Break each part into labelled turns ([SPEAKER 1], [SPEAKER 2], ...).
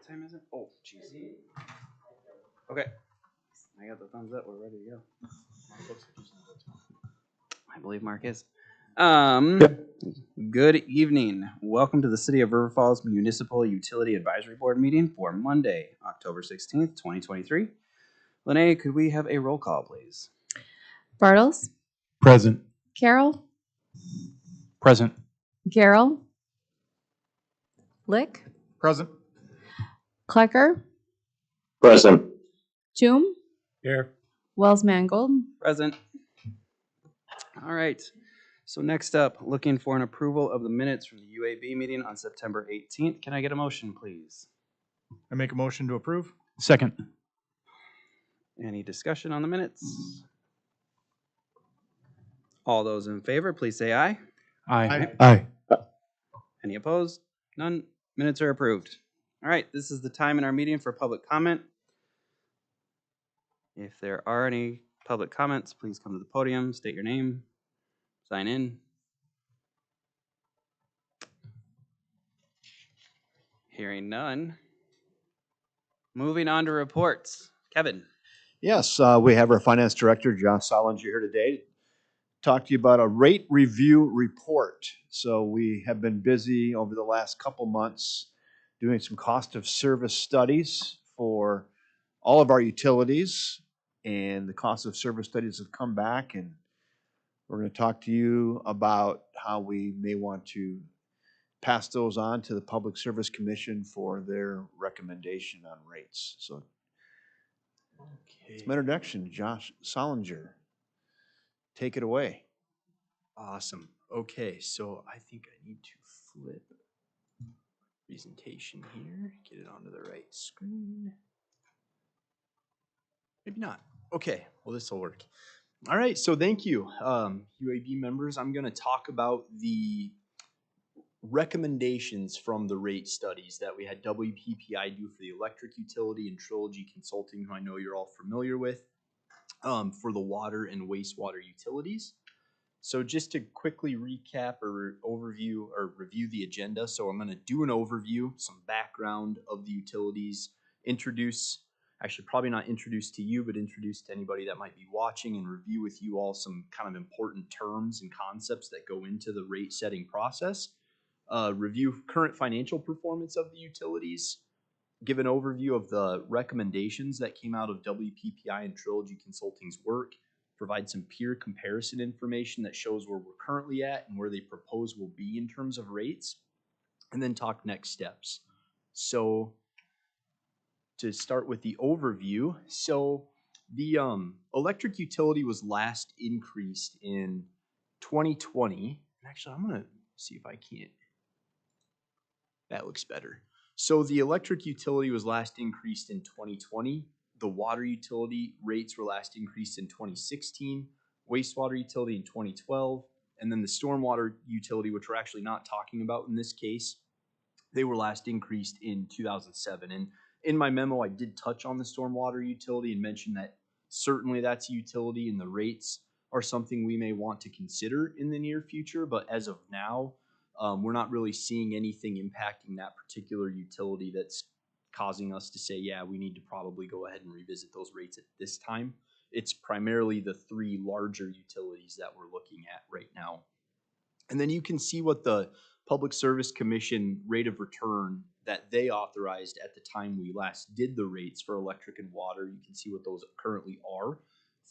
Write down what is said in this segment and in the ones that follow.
[SPEAKER 1] time is it? Oh, jeez. Okay. I got the thumbs up. We're ready to go. I believe Mark is. Good evening. Welcome to the City of River Falls Municipal Utility Advisory Board meeting for Monday, October 16th, 2023. Lene, could we have a roll call, please?
[SPEAKER 2] Bartles.
[SPEAKER 3] Present.
[SPEAKER 2] Carroll.
[SPEAKER 3] Present.
[SPEAKER 2] Garrell. Lick.
[SPEAKER 3] Present.
[SPEAKER 2] Klecker.
[SPEAKER 4] Present.
[SPEAKER 2] Toom.
[SPEAKER 3] Here.
[SPEAKER 2] Wells Mangold.
[SPEAKER 1] Present. All right. So next up, looking for an approval of the minutes from the UAB meeting on September 18th. Can I get a motion, please?
[SPEAKER 3] I make a motion to approve. Second.
[SPEAKER 1] Any discussion on the minutes? All those in favor, please say aye.
[SPEAKER 3] Aye.
[SPEAKER 4] Aye.
[SPEAKER 1] Any opposed? None. Minutes are approved. All right, this is the time in our meeting for public comment. If there are any public comments, please come to the podium, state your name, sign in. Hearing none. Moving on to reports. Kevin.
[SPEAKER 4] Yes, we have our Finance Director, Josh Solinger, here today to talk to you about a rate review report. So we have been busy over the last couple months doing some cost of service studies for all of our utilities, and the cost of service studies have come back, and we're going to talk to you about how we may want to pass those on to the Public Service Commission for their recommendation on rates. So it's my introduction, Josh Solinger. Take it away.
[SPEAKER 5] Awesome. Okay, so I think I need to flip presentation here, get it onto the right screen. Maybe not. Okay, well, this will work. All right, so thank you, UAB members. I'm going to talk about the recommendations from the rate studies that we had WPPI do for the electric utility and Trilogy Consulting, who I know you're all familiar with, for the water and wastewater utilities. So just to quickly recap or overview or review the agenda. So I'm going to do an overview, some background of the utilities, actually probably not introduce to you, but introduce to anybody that might be watching, and review with you all some kind of important terms and concepts that go into the rate setting process. Review current financial performance of the utilities, give an overview of the recommendations that came out of WPPI and Trilogy Consulting's work, provide some peer comparison information that shows where we're currently at and where they propose will be in terms of rates, and then talk next steps. So to start with the overview, so the electric utility was last increased in 2020. Actually, I'm going to see if I can't. That looks better. So the electric utility was last increased in 2020. The water utility rates were last increased in 2016, wastewater utility in 2012, and then the stormwater utility, which we're actually not talking about in this case, they were last increased in 2007. And in my memo, I did touch on the stormwater utility and mention that certainly that's a utility and the rates are something we may want to consider in the near future. But as of now, we're not really seeing anything impacting that particular utility that's causing us to say, yeah, we need to probably go ahead and revisit those rates at this time. It's primarily the three larger utilities that we're looking at right now. And then you can see what the Public Service Commission rate of return that they authorized at the time we last did the rates for electric and water. You can see what those currently are.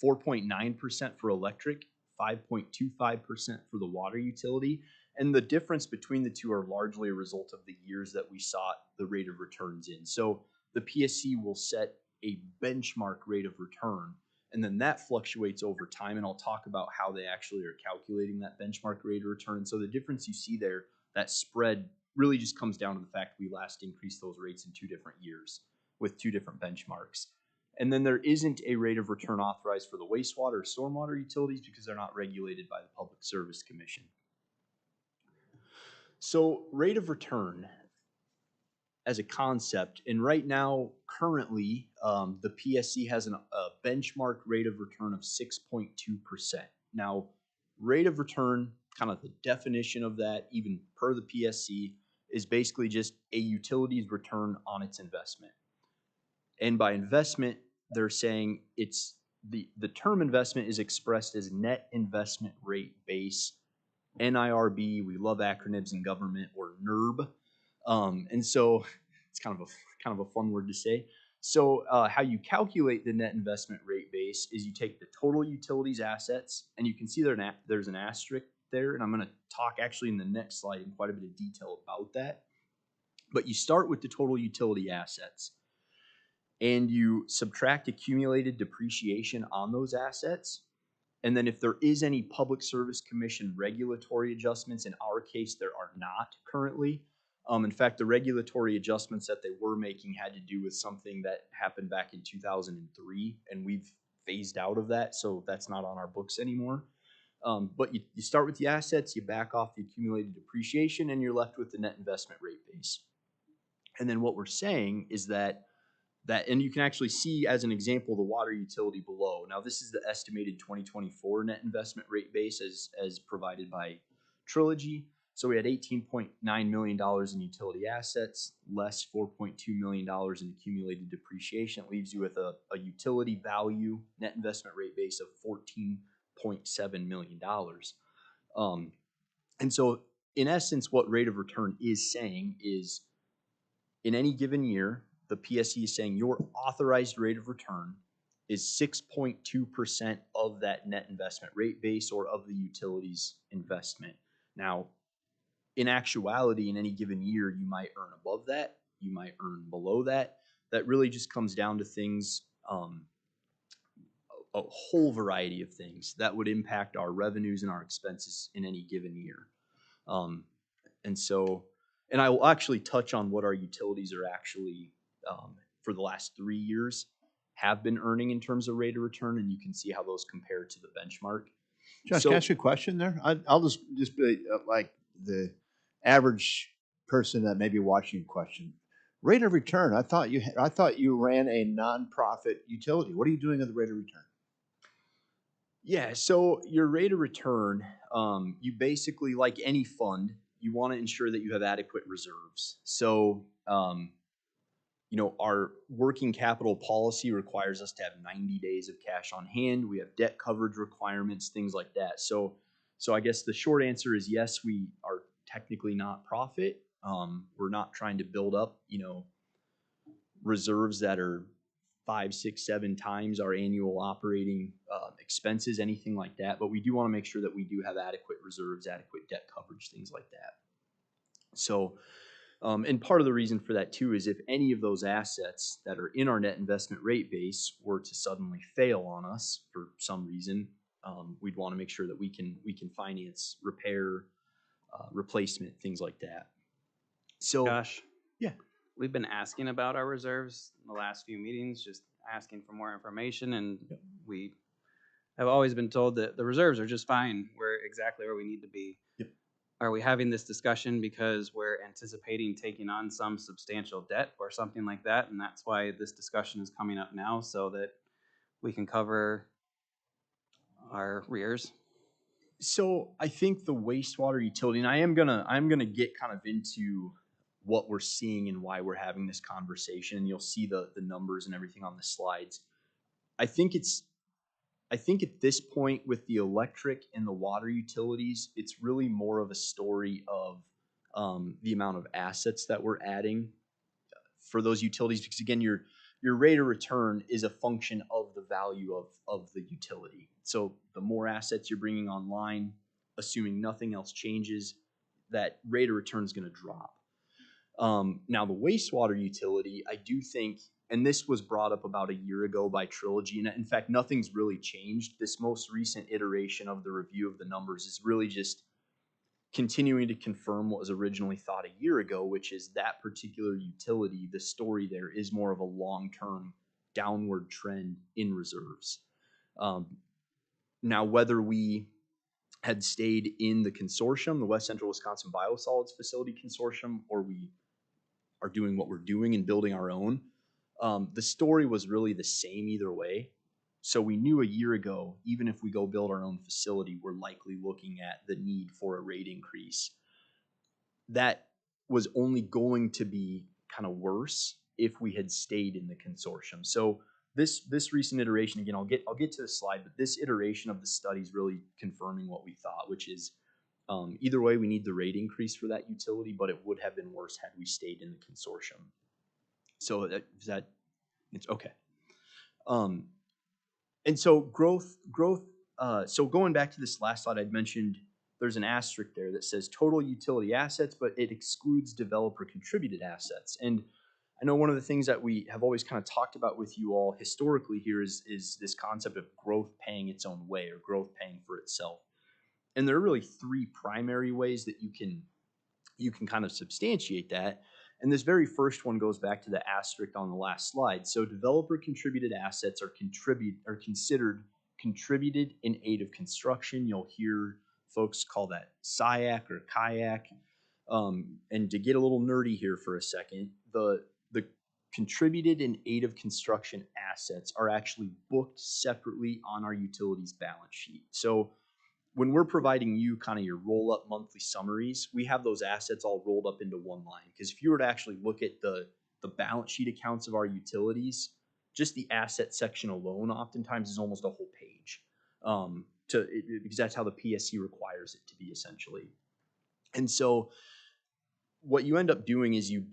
[SPEAKER 5] 4.9% for electric, 5.25% for the water utility. And the difference between the two are largely a result of the years that we sought the rate of returns in. So the PSC will set a benchmark rate of return, and then that fluctuates over time. And I'll talk about how they actually are calculating that benchmark rate of return. So the difference you see there, that spread really just comes down to the fact we last increased those rates in 2 different years with 2 different benchmarks. And then there isn't a rate of return authorized for the wastewater or stormwater utilities because they're not regulated by the Public Service Commission. So rate of return as a concept, and right now, currently, the PSC has a benchmark rate of return of 6.2%. Now, rate of return, kind of the definition of that, even per the PSC, is basically just a utility's return on its investment. And by investment, they're saying it's the term investment is expressed as net investment rate base, NIRB. We love acronyms in government, or NIRB. And so it's kind of a fun word to say. So how you calculate the net investment rate base is you take the total utilities assets, and you can see there's an asterisk there, and I'm going to talk actually in the next slide in quite a bit of detail about that. But you start with the total utility assets, and you subtract accumulated depreciation on those assets. And then if there is any Public Service Commission regulatory adjustments, in our case, there are not currently. In fact, the regulatory adjustments that they were making had to do with something that happened back in 2003, and we've phased out of that, so that's not on our books anymore. But you start with the assets, you back off the accumulated depreciation, and you're left with the net investment rate base. And then what we're saying is that, and you can actually see as an example the water utility below. Now this is the estimated 2024 net investment rate base as provided by Trilogy. So we had $18.9 million in utility assets, less $4.2 million in accumulated depreciation. It leaves you with a utility value net investment rate base of $14.7 million. And so in essence, what rate of return is saying is, in any given year, the PSC is saying your authorized rate of return is 6.2% of that net investment rate base, or of the utility's investment. Now, in actuality, in any given year, you might earn above that, you might earn below that. That really just comes down to things, a whole variety of things that would impact our revenues and our expenses in any given year. And I will actually touch on what our utilities are actually, for the last 3 years, have been earning in terms of rate of return, and you can see how those compare to the benchmark.
[SPEAKER 4] Josh, can I ask you a question there? I'll just be like the average person that may be watching question. Rate of return. I thought you ran a nonprofit utility. What are you doing at the rate of return?
[SPEAKER 5] Yeah, so your rate of return, you basically, like any fund, you want to ensure that you have adequate reserves. So, our working capital policy requires us to have 90 days of cash on hand. We have debt coverage requirements, things like that. So I guess the short answer is yes, we are technically not profit. We're not trying to build up, reserves that are 5, 6, 7 times our annual operating expenses, anything like that. But we do want to make sure that we do have adequate reserves, adequate debt coverage, things like that. So, and part of the reason for that too is if any of those assets that are in our net investment rate base were to suddenly fail on us for some reason, we'd want to make sure that we can finance repair, replacement, things like that. So,
[SPEAKER 1] Josh?
[SPEAKER 5] Yeah.
[SPEAKER 1] We've been asking about our reserves in the last few meetings, just asking for more information, and we have always been told that the reserves are just fine. We're exactly where we need to be.
[SPEAKER 5] Yep.
[SPEAKER 1] Are we having this discussion because we're anticipating taking on some substantial debt or something like that, and that's why this discussion is coming up now, so that we can cover our rears?
[SPEAKER 5] So I think the wastewater utility, and I'm gonna get kind of into what we're seeing and why we're having this conversation, and you'll see the numbers and everything on the slides. I think at this point with the electric and the water utilities, it's really more of a story of the amount of assets that we're adding for those utilities, because again, your rate of return is a function of the value of the utility. So the more assets you're bringing online, assuming nothing else changes, that rate of return is going to drop. Now the wastewater utility, I do think, and this was brought up about a year ago by Trilogy, and in fact, nothing's really changed. This most recent iteration of the review of the numbers is really just continuing to confirm what was originally thought a year ago, which is that particular utility, the story there is more of a long-term downward trend in reserves. Now, whether we had stayed in the consortium, the West Central Wisconsin Biosolids Facility Consortium, or we are doing what we're doing and building our own, the story was really the same either way. So we knew a year ago, even if we go build our own facility, we're likely looking at the need for a rate increase. That was only going to be kind of worse if we had stayed in the consortium. So this recent iteration, again, I'll get to the slide, but this iteration of the study is really confirming what we thought, which is either way, we need the rate increase for that utility, but it would have been worse had we stayed in the consortium. So it's okay. And so growth. So going back to this last slide, I'd mentioned there's an asterisk there that says total utility assets, but it excludes developer contributed assets. And I know one of the things that we have always kind of talked about with you all historically here is this concept of growth paying its own way, or growth paying for itself. And there are really three primary ways that you can kind of substantiate that. And this very first one goes back to the asterisk on the last slide. So developer contributed assets are considered contributed in aid of construction. You'll hear folks call that SIAC or kayak. And to get a little nerdy here for a second, the contributed in aid of construction assets are actually booked separately on our utilities balance sheet. So when we're providing you kind of your roll-up monthly summaries, we have those assets all rolled up into one line. Because if you were to actually look at the balance sheet accounts of our utilities, just the asset section alone oftentimes is almost a whole page, because that's how the PSC requires it to be, essentially. And so what you end up doing is you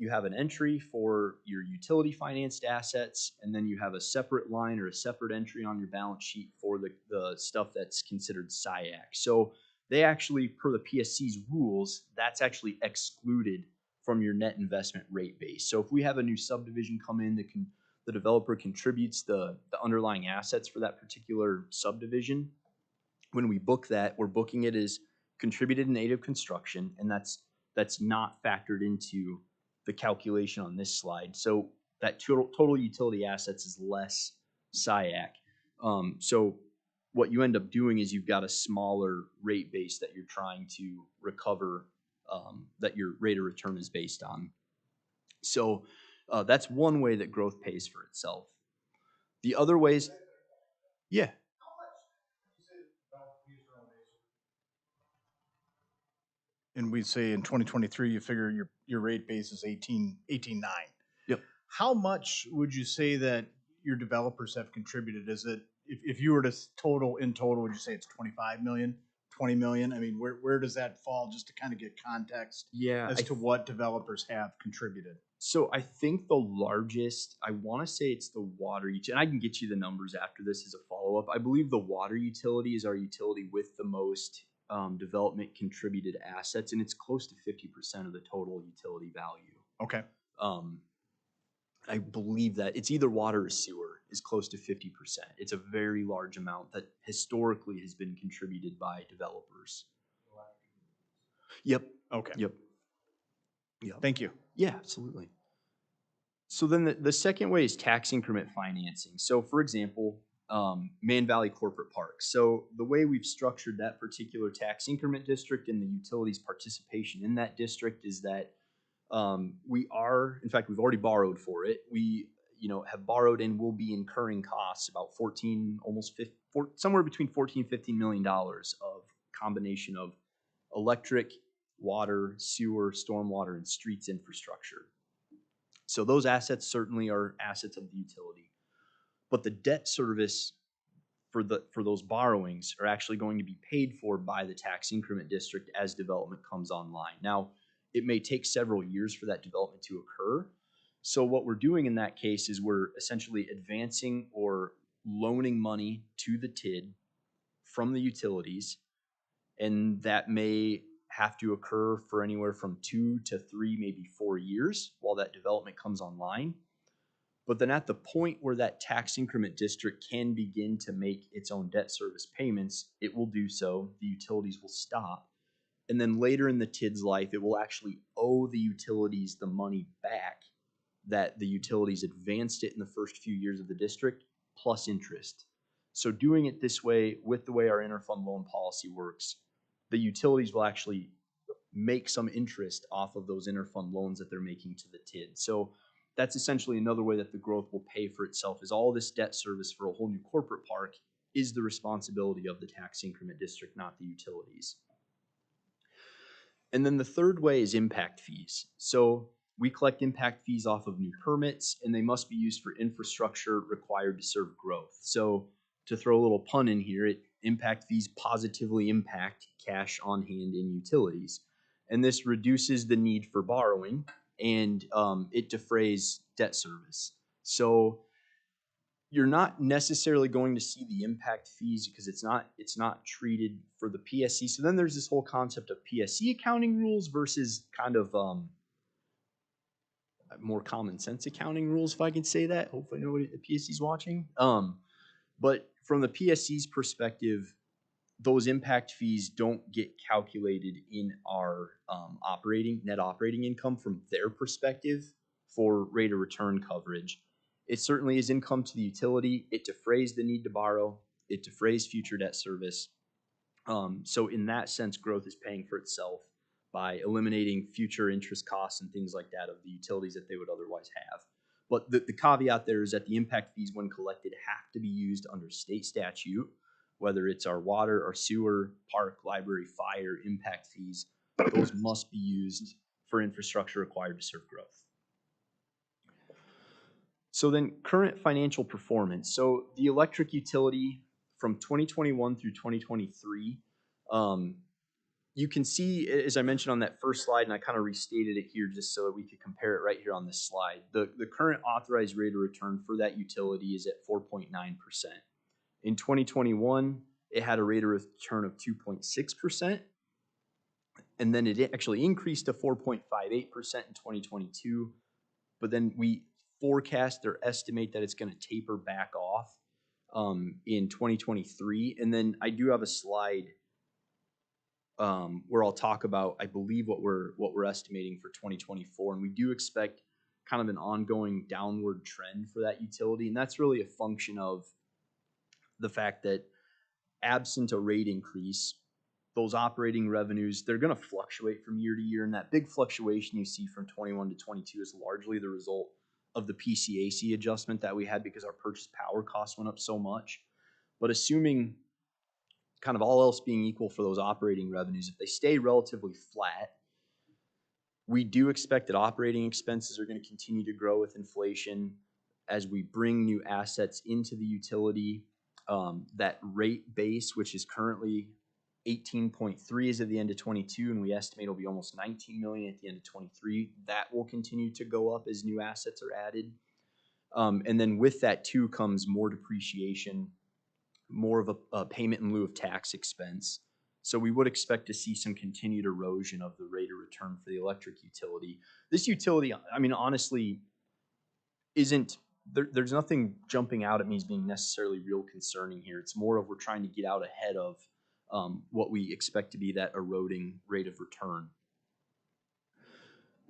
[SPEAKER 5] have an entry for your utility financed assets, and then you have a separate line or a separate entry on your balance sheet for the stuff that's considered SIAC. So they actually, per the PSC's rules, that's actually excluded from your net investment rate base. So if we have a new subdivision come in, the developer contributes the underlying assets for that particular subdivision. When we book that, we're booking it as contributed in aid of construction, and that's not factored into the calculation on this slide. So that total utility assets is less SIAC. So what you end up doing is you've got a smaller rate base that you're trying to recover, that your rate of return is based on. So that's one way that growth pays for itself. The other ways, yeah.
[SPEAKER 3] And we'd say in 2023, you figure your rate base is 18.9.
[SPEAKER 5] Yep.
[SPEAKER 3] How much would you say that your developers have contributed? Is it, if you were to in total, would you say it's 25 million, 20 million? I mean, where does that fall, just to kind of get context as to what developers have contributed?
[SPEAKER 5] So I think the largest, I want to say it's the water utility, and I can get you the numbers after this as a follow-up. I believe the water utility is our utility with the most development contributed assets, and it's close to 50% of the total utility value.
[SPEAKER 3] Okay.
[SPEAKER 5] I believe that it's either water or sewer is close to 50%. It's a very large amount that historically has been contributed by developers. Yep.
[SPEAKER 3] Okay.
[SPEAKER 5] Yep.
[SPEAKER 3] Thank you.
[SPEAKER 5] Yeah, absolutely. So then the second way is tax increment financing. So for example, Man Valley Corporate Park. So the way we've structured that particular tax increment district and the utilities participation in that district is that we've already borrowed for it. We have borrowed and will be incurring costs about somewhere between $14 and $15 million of combination of electric, water, sewer, stormwater, and streets infrastructure. So those assets certainly are assets of the utility. But the debt service for those borrowings are actually going to be paid for by the tax increment district as development comes online. Now, it may take several years for that development to occur. So what we're doing in that case is we're essentially advancing or loaning money to the TID from the utilities, and that may have to occur for anywhere from 2 to 3, maybe 4 years while that development comes online. But then at the point where that tax increment district can begin to make its own debt service payments, it will do so. The utilities will stop. And then later in the TID's life, it will actually owe the utilities the money back that the utilities advanced it in the first few years of the district, plus interest. So doing it this way, with the way our interfund loan policy works, the utilities will actually make some interest off of those interfund loans that they're making to the TID. So that's essentially another way that the growth will pay for itself, is all this debt service for a whole new corporate park is the responsibility of the tax increment district, not the utilities. And then the third way is impact fees. So we collect impact fees off of new permits, and they must be used for infrastructure required to serve growth. So to throw a little pun in here, impact fees positively impact cash on hand in utilities. And this reduces the need for borrowing, and it defrays debt service. So you're not necessarily going to see the impact fees because it's not treated for the PSC. So then there's this whole concept of PSC accounting rules versus kind of more common sense accounting rules, if I can say that. Hopefully nobody at the PSC is watching. But from the PSC's perspective, those impact fees don't get calculated in our net operating income from their perspective for rate of return coverage. It certainly is income to the utility. It defrays the need to borrow. It defrays future debt service. So in that sense, growth is paying for itself by eliminating future interest costs and things like that of the utilities that they would otherwise have. But the caveat there is that the impact fees, when collected, have to be used under state statute, whether it's our water, our sewer, park, library, fire, impact fees. Those must be used for infrastructure required to serve growth. So then current financial performance. So the electric utility from 2021 through 2023, you can see, as I mentioned on that first slide, and I kind of restated it here just so that we could compare it right here on this slide. The current authorized rate of return for that utility is at 4.9%. In 2021, it had a rate of return of 2.6%. And then it actually increased to 4.58% in 2022. But then we forecast or estimate that it's going to taper back off in 2023. And then I do have a slide where I'll talk about, I believe, what we're estimating for 2024, and we do expect kind of an ongoing downward trend for that utility, and that's really a function of the fact that absent a rate increase, those operating revenues, they're going to fluctuate from year to year, and that big fluctuation you see from 21 to 22 is largely the result of the PCAC adjustment that we had because our purchase power costs went up so much. But assuming kind of all else being equal for those operating revenues, if they stay relatively flat, we do expect that operating expenses are going to continue to grow with inflation as we bring new assets into the utility. That rate base, which is currently 18.3 is at the end of 22, and we estimate it'll be almost 19 million at the end of 23. That will continue to go up as new assets are added. And then with that too comes more depreciation, more of a payment in lieu of tax expense. So we would expect to see some continued erosion of the rate of return for the electric utility. This utility, I mean, honestly, there's nothing jumping out at me as being necessarily real concerning here. It's more of we're trying to get out ahead of what we expect to be that eroding rate of return.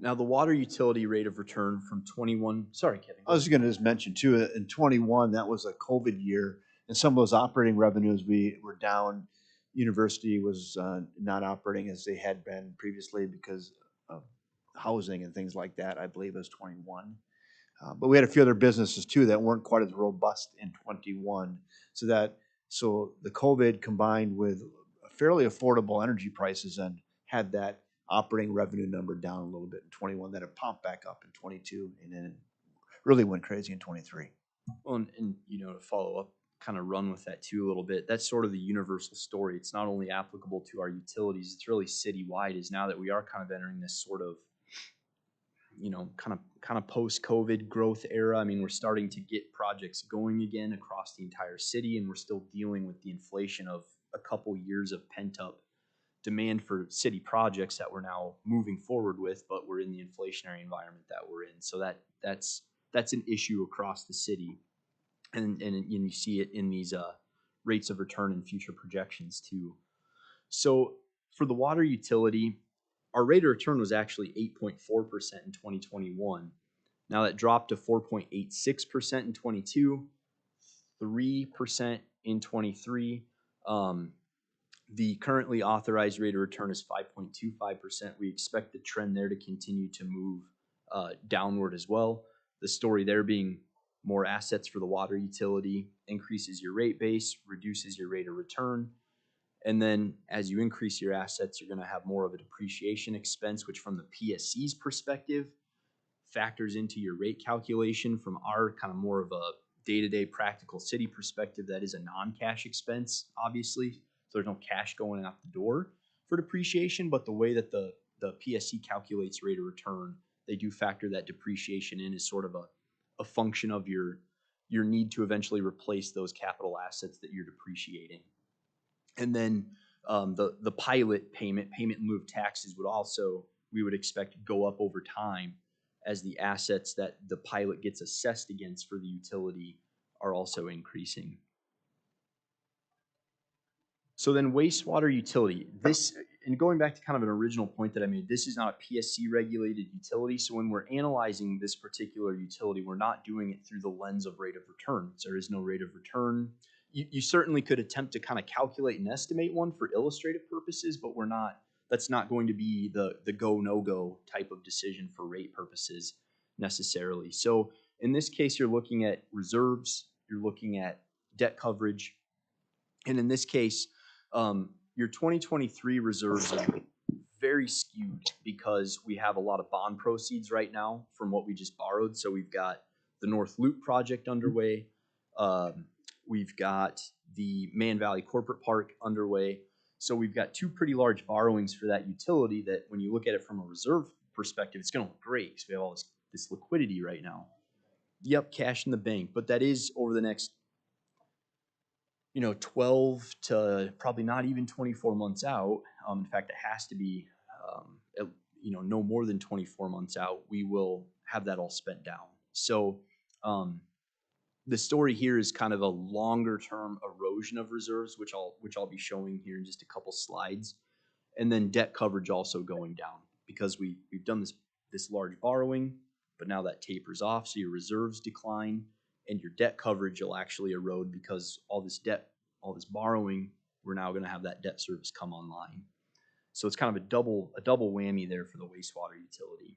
[SPEAKER 5] Now, the water utility rate of return from 21, sorry, Kevin.
[SPEAKER 4] I was going to just mention too, in 21, that was a COVID year, and some of those operating revenues we were down. University was not operating as they had been previously because of housing and things like that. I believe it was 21. But we had a few other businesses too that weren't quite as robust in 21. So the COVID combined with fairly affordable energy prices and had that operating revenue number down a little bit in 21. Then it popped back up in 22, and then it really went crazy in 23.
[SPEAKER 5] Well, and you know, to follow up, kind of run with that too a little bit. That's sort of the universal story. It's not only applicable to our utilities, it's really citywide, is now that we are kind of entering this sort of, you know, kind of post-COVID growth era. I mean, we're starting to get projects going again across the entire city, and we're still dealing with the inflation of a couple years of pent-up demand for city projects that we're now moving forward with, but we're in the inflationary environment that we're in. So that's an issue across the city. And you see it in these rates of return and future projections too. So for the water utility, our rate of return was actually 8.4% in 2021. Now that dropped to 4.86% in 22, 3% in 23. The currently authorized rate of return is 5.25%. We expect the trend there to continue to move downward as well. The story there being more assets for the water utility increases your rate base, reduces your rate of return, And then as you increase your assets, you're going to have more of a depreciation expense, which from the PSC's perspective factors into your rate calculation. From our kind of more of a day-to-day practical city perspective, that is a non-cash expense, obviously. So there's no cash going out the door for depreciation, but the way that the PSC calculates rate of return, they do factor that depreciation in as sort of a function of your need to eventually replace those capital assets that you're depreciating. And then the pilot payment in lieu of taxes would also, we would expect to go up over time as the assets that the pilot gets assessed against for the utility are also increasing. So then wastewater utility, this, and going back to kind of an original point that I made, this is not a PSC regulated utility. So when we're analyzing this particular utility, we're not doing it through the lens of rate of return. So there is no rate of return. You certainly could attempt to kind of calculate and estimate one for illustrative purposes, but we're not, that's not going to be the go, no go type of decision for rate purposes necessarily. So in this case, you're looking at reserves, you're looking at debt coverage. And in this case, your 2023 reserves are very skewed because we have a lot of bond proceeds right now from what we just borrowed. So we've got the North Loop project underway. We've got the Man Valley Corporate Park underway. So we've got two pretty large borrowings for that utility that when you look at it from a reserve perspective, it's going to look great because we have all this liquidity right now. Yep, cash in the bank, but that is over the next 12 to probably not even 24 months out. In fact, it has to be, no more than 24 months out, we will have that all spent down. So the story here is kind of a longer term erosion of reserves, which I'll be showing here in just a couple slides. And then debt coverage also going down because we've done this large borrowing, but now that tapers off, so your reserves decline. And your debt coverage will actually erode because all this debt, all this borrowing, we're now going to have that debt service come online. So it's kind of a double whammy there for the wastewater utility.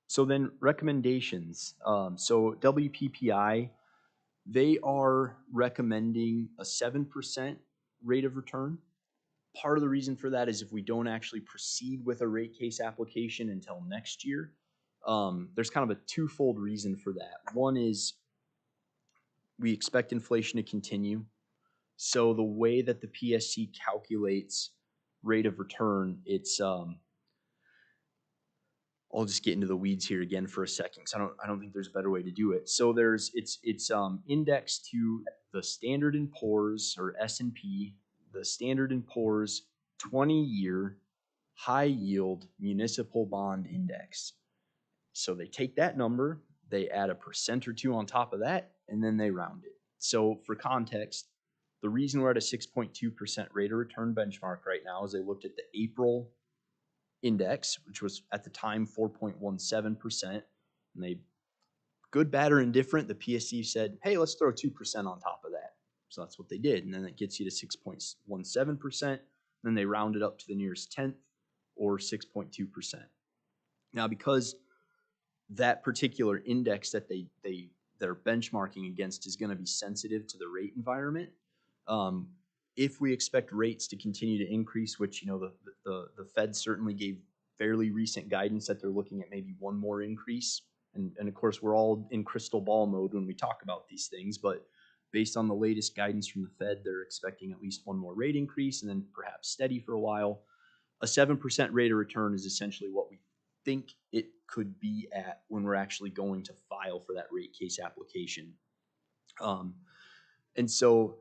[SPEAKER 5] So then recommendations. So WPPI, they are recommending a 7% rate of return. Part of the reason for that is if we don't actually proceed with a rate case application until next year, there's kind of a twofold reason for that. One is we expect inflation to continue. So the way that the PSC calculates rate of return, it's I'll just get into the weeds here again for a second because I don't think there's a better way to do it. So it's indexed to the Standard & Poor's or S&P, the Standard & Poor's 20-year high yield municipal bond index. So they take that number, they add a % or two on top of that, and then they round it. So for context, the reason we're at a 6.2% rate of return benchmark right now is they looked at the April index, which was at the time 4.17%, and they, good, bad, or indifferent, the PSC said, hey, let's throw 2% on top of that. So that's what they did, and then it gets you to 6.17%, then they rounded up to the nearest tenth, or 6.2%. Now, because that particular index that they're benchmarking against is going to be sensitive to the rate environment, if we expect rates to continue to increase, which the Fed certainly gave fairly recent guidance that they're looking at maybe one more increase, and of course we're all in crystal ball mode when we talk about these things, but based on the latest guidance from the Fed, they're expecting at least one more rate increase and then perhaps steady for a while. A 7% rate of return is essentially what we think it could be at when we're actually going to file for that rate case application. And so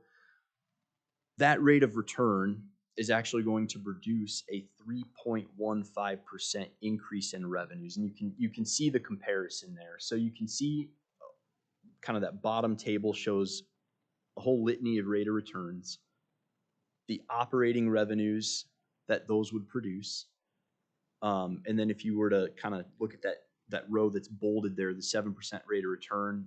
[SPEAKER 5] that rate of return is actually going to produce a 3.15% increase in revenues. And you can see the comparison there. So you can see kind of that bottom table shows a whole litany of rate of returns, the operating revenues that those would produce. And then if you were to kind of look at that row that's bolded there, the 7% rate of return,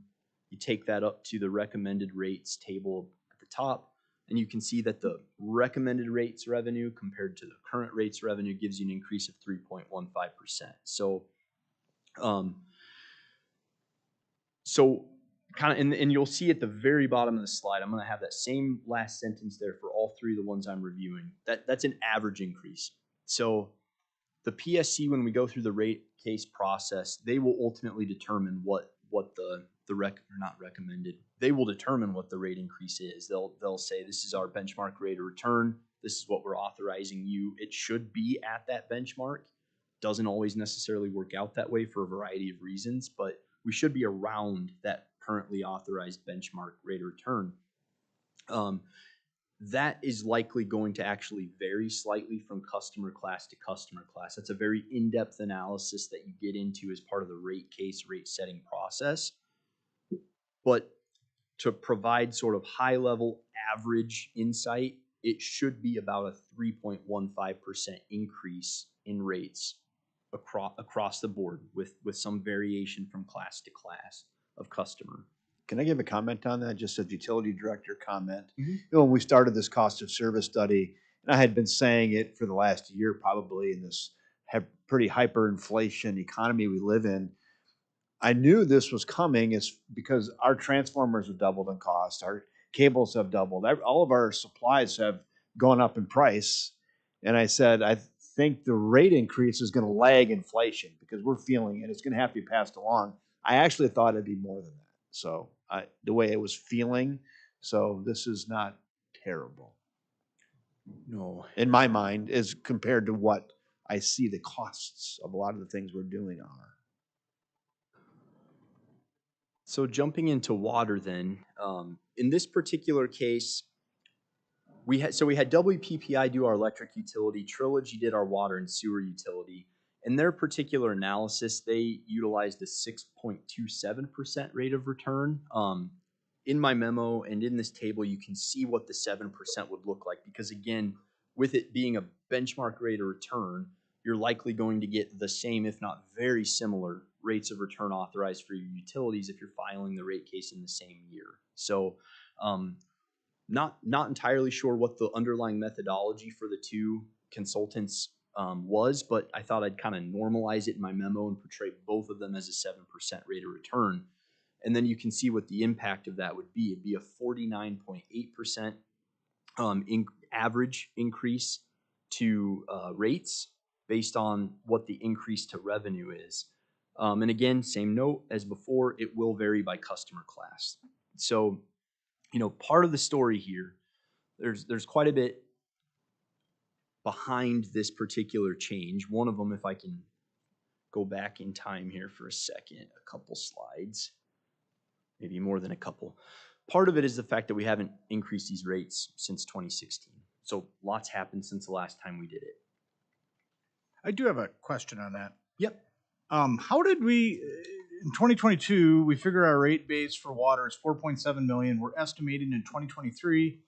[SPEAKER 5] you take that up to the recommended rates table at the top, and you can see that the recommended rates revenue compared to the current rates revenue gives you an increase of 3.15%. So kind of, and you'll see at the very bottom of the slide, I'm going to have that same last sentence there for all three of the ones I'm reviewing. That's an average increase. So the PSC, when we go through the rate case process, they will ultimately determine what the or not recommended. They will determine what the rate increase is. They'll say, this is our benchmark rate of return. This is what we're authorizing you. It should be at that benchmark. Doesn't always necessarily work out that way for a variety of reasons, but we should be around that currently authorized benchmark rate of return. That is likely going to actually vary slightly from customer class to customer class. That's a very in-depth analysis that you get into as part of the rate case, rate setting process. But to provide sort of high-level average insight, it should be about a 3.15% increase in rates across the board with some variation from class to class of customer.
[SPEAKER 4] Can I give a comment on that? Just as utility director comment.
[SPEAKER 5] Mm-hmm.
[SPEAKER 4] You know, when we started this cost of service study, and I had been saying it for the last year probably in this pretty hyperinflation economy we live in, I knew this was coming is because our transformers have doubled in cost, our cables have doubled, all of our supplies have gone up in price. And I said, I think the rate increase is going to lag inflation because we're feeling it. It's going to have to be passed along. I actually thought it'd be more than that. So the way it was feeling, so this is not terrible.
[SPEAKER 5] No.
[SPEAKER 4] In my mind, as compared to what I see the costs of a lot of the things we're doing are.
[SPEAKER 5] So jumping into water then, in this particular case, we had WPPI do our electric utility, Trilogy did our water and sewer utility. In their particular analysis, they utilized a 6.27% rate of return. In my memo and in this table, you can see what the 7% would look like because again, with it being a benchmark rate of return, you're likely going to get the same, if not very similar, rates of return authorized for your utilities if you're filing the rate case in the same year. So not entirely sure what the underlying methodology for the two consultants was, but I thought I'd kind of normalize it in my memo and portray both of them as a 7% rate of return. And then you can see what the impact of that would be. It'd be a 49.8% average increase to rates based on what the increase to revenue is. And again, same note as before, it will vary by customer class. So, you know, part of the story here, there's quite a bit behind this particular change. One of them, if I can go back in time here for a second, a couple slides, maybe more than a couple. Part of it is the fact that we haven't increased these rates since 2016. So lots happened since the last time we did it.
[SPEAKER 3] I do have a question on that.
[SPEAKER 5] Yep.
[SPEAKER 3] How did we, in 2022, we figure our rate base for water is 4.7 million. We're estimating in 2023,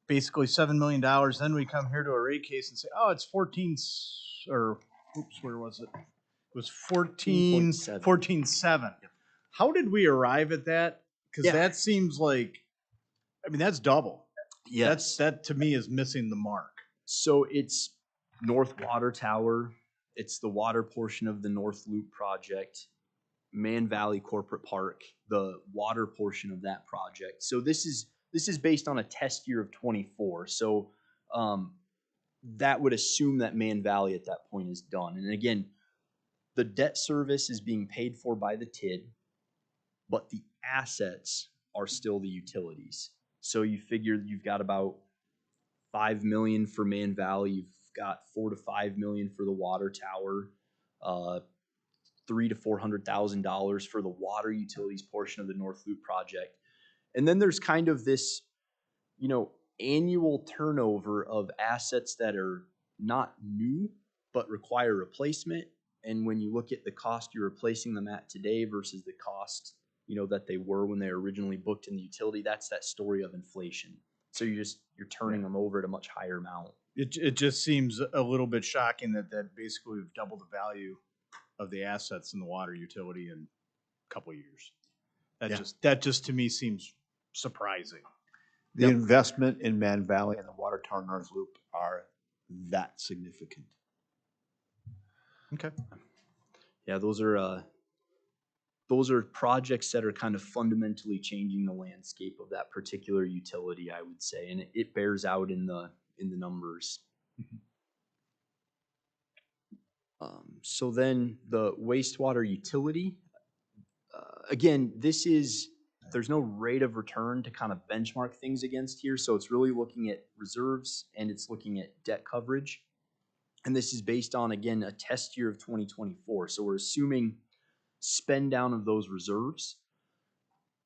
[SPEAKER 3] basically $7 million. Then we come here to a rate case and say, oh, it's 14, or oops, where was it? It was 14.7.
[SPEAKER 5] Yep.
[SPEAKER 3] How did we arrive at that? Because
[SPEAKER 5] Yeah.
[SPEAKER 3] that seems like, I mean, that's double.
[SPEAKER 5] Yes.
[SPEAKER 3] That to me is missing the mark.
[SPEAKER 5] So it's North Water Tower. It's the water portion of the North Loop project, Man Valley Corporate Park, the water portion of that project. So this is based on a test year of 24. So that would assume that Man Valley at that point is done. And again, the debt service is being paid for by the TID, but the assets are still the utilities. So you figure you've got about $5 million for Man Valley. You've got $4 to $5 million for the water tower, $300,000 to $400,000 for the water utilities portion of the North Loop project. And then there's kind of this, you know, annual turnover of assets that are not new, but require replacement. And when you look at the cost you're replacing them at today versus the cost, you know, that they were when they were originally booked in the utility, that's that story of inflation. So you're turning them over at a much higher amount.
[SPEAKER 3] It just seems a little bit shocking that basically we've doubled the value of the assets in the water utility in a couple of years. That just to me seems surprising.
[SPEAKER 4] The investment in Man Valley and the Water Tower North Loop are that significant.
[SPEAKER 3] Okay.
[SPEAKER 5] Yeah, those those are projects that are kind of fundamentally changing the landscape of that particular utility, I would say, and it bears out in the numbers. So then the wastewater utility, again, there's no rate of return to kind of benchmark things against here. So it's really looking at reserves and it's looking at debt coverage. And this is based on, again, a test year of 2024. So we're assuming spend down of those reserves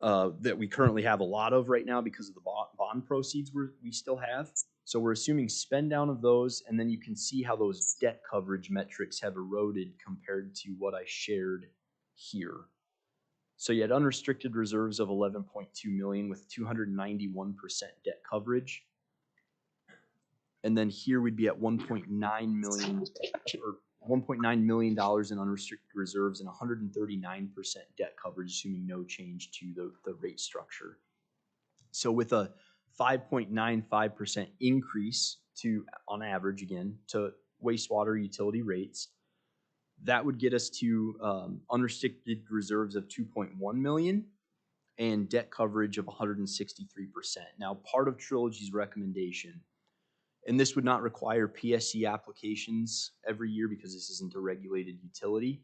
[SPEAKER 5] that we currently have a lot of right now because of the bond proceeds we still have. So we're assuming spend down of those, and then you can see how those debt coverage metrics have eroded compared to what I shared here. So you had unrestricted reserves of 11.2 million with 291% debt coverage. And then here we'd be at 1.9 million or $1.9 million in unrestricted reserves and 139% debt coverage, assuming no change to the rate structure. So with a 5.95% increase on average, again, to wastewater utility rates, that would get us to unrestricted reserves of 2.1 million and debt coverage of 163%. Now, part of Trilogy's recommendation, and this would not require PSC applications every year because this isn't a regulated utility.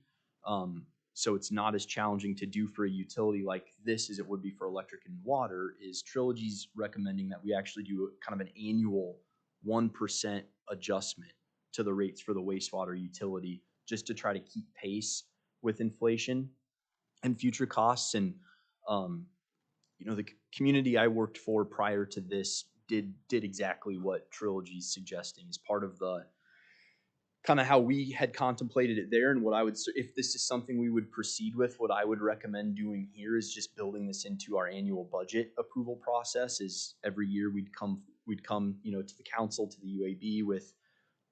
[SPEAKER 5] So it's not as challenging to do for a utility like this as it would be for electric and water, is Trilogy's recommending that we actually do kind of an annual 1% adjustment to the rates for the wastewater utility just to try to keep pace with inflation and future costs. And, the community I worked for prior to this did exactly what Trilogy's suggesting as part of the kind of how we had contemplated it there. And what I would, if this is something we would proceed with, what I would recommend doing here is just building this into our annual budget approval process. Is every year we'd come, to the council, to the UAB with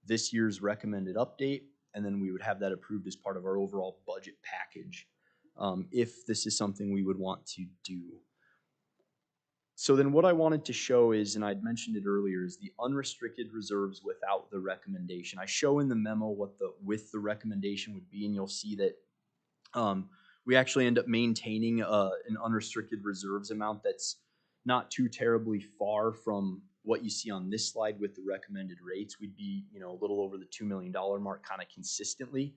[SPEAKER 5] this year's recommended update, and then we would have that approved as part of our overall budget package, if this is something we would want to do. So then what I wanted to show is, and I'd mentioned it earlier, is the unrestricted reserves without the recommendation. I show in the memo what the with the recommendation would be, and you'll see that we actually end up maintaining an unrestricted reserves amount that's not too terribly far from what you see on this slide with the recommended rates. We'd be, a little over the $2 million mark kind of consistently.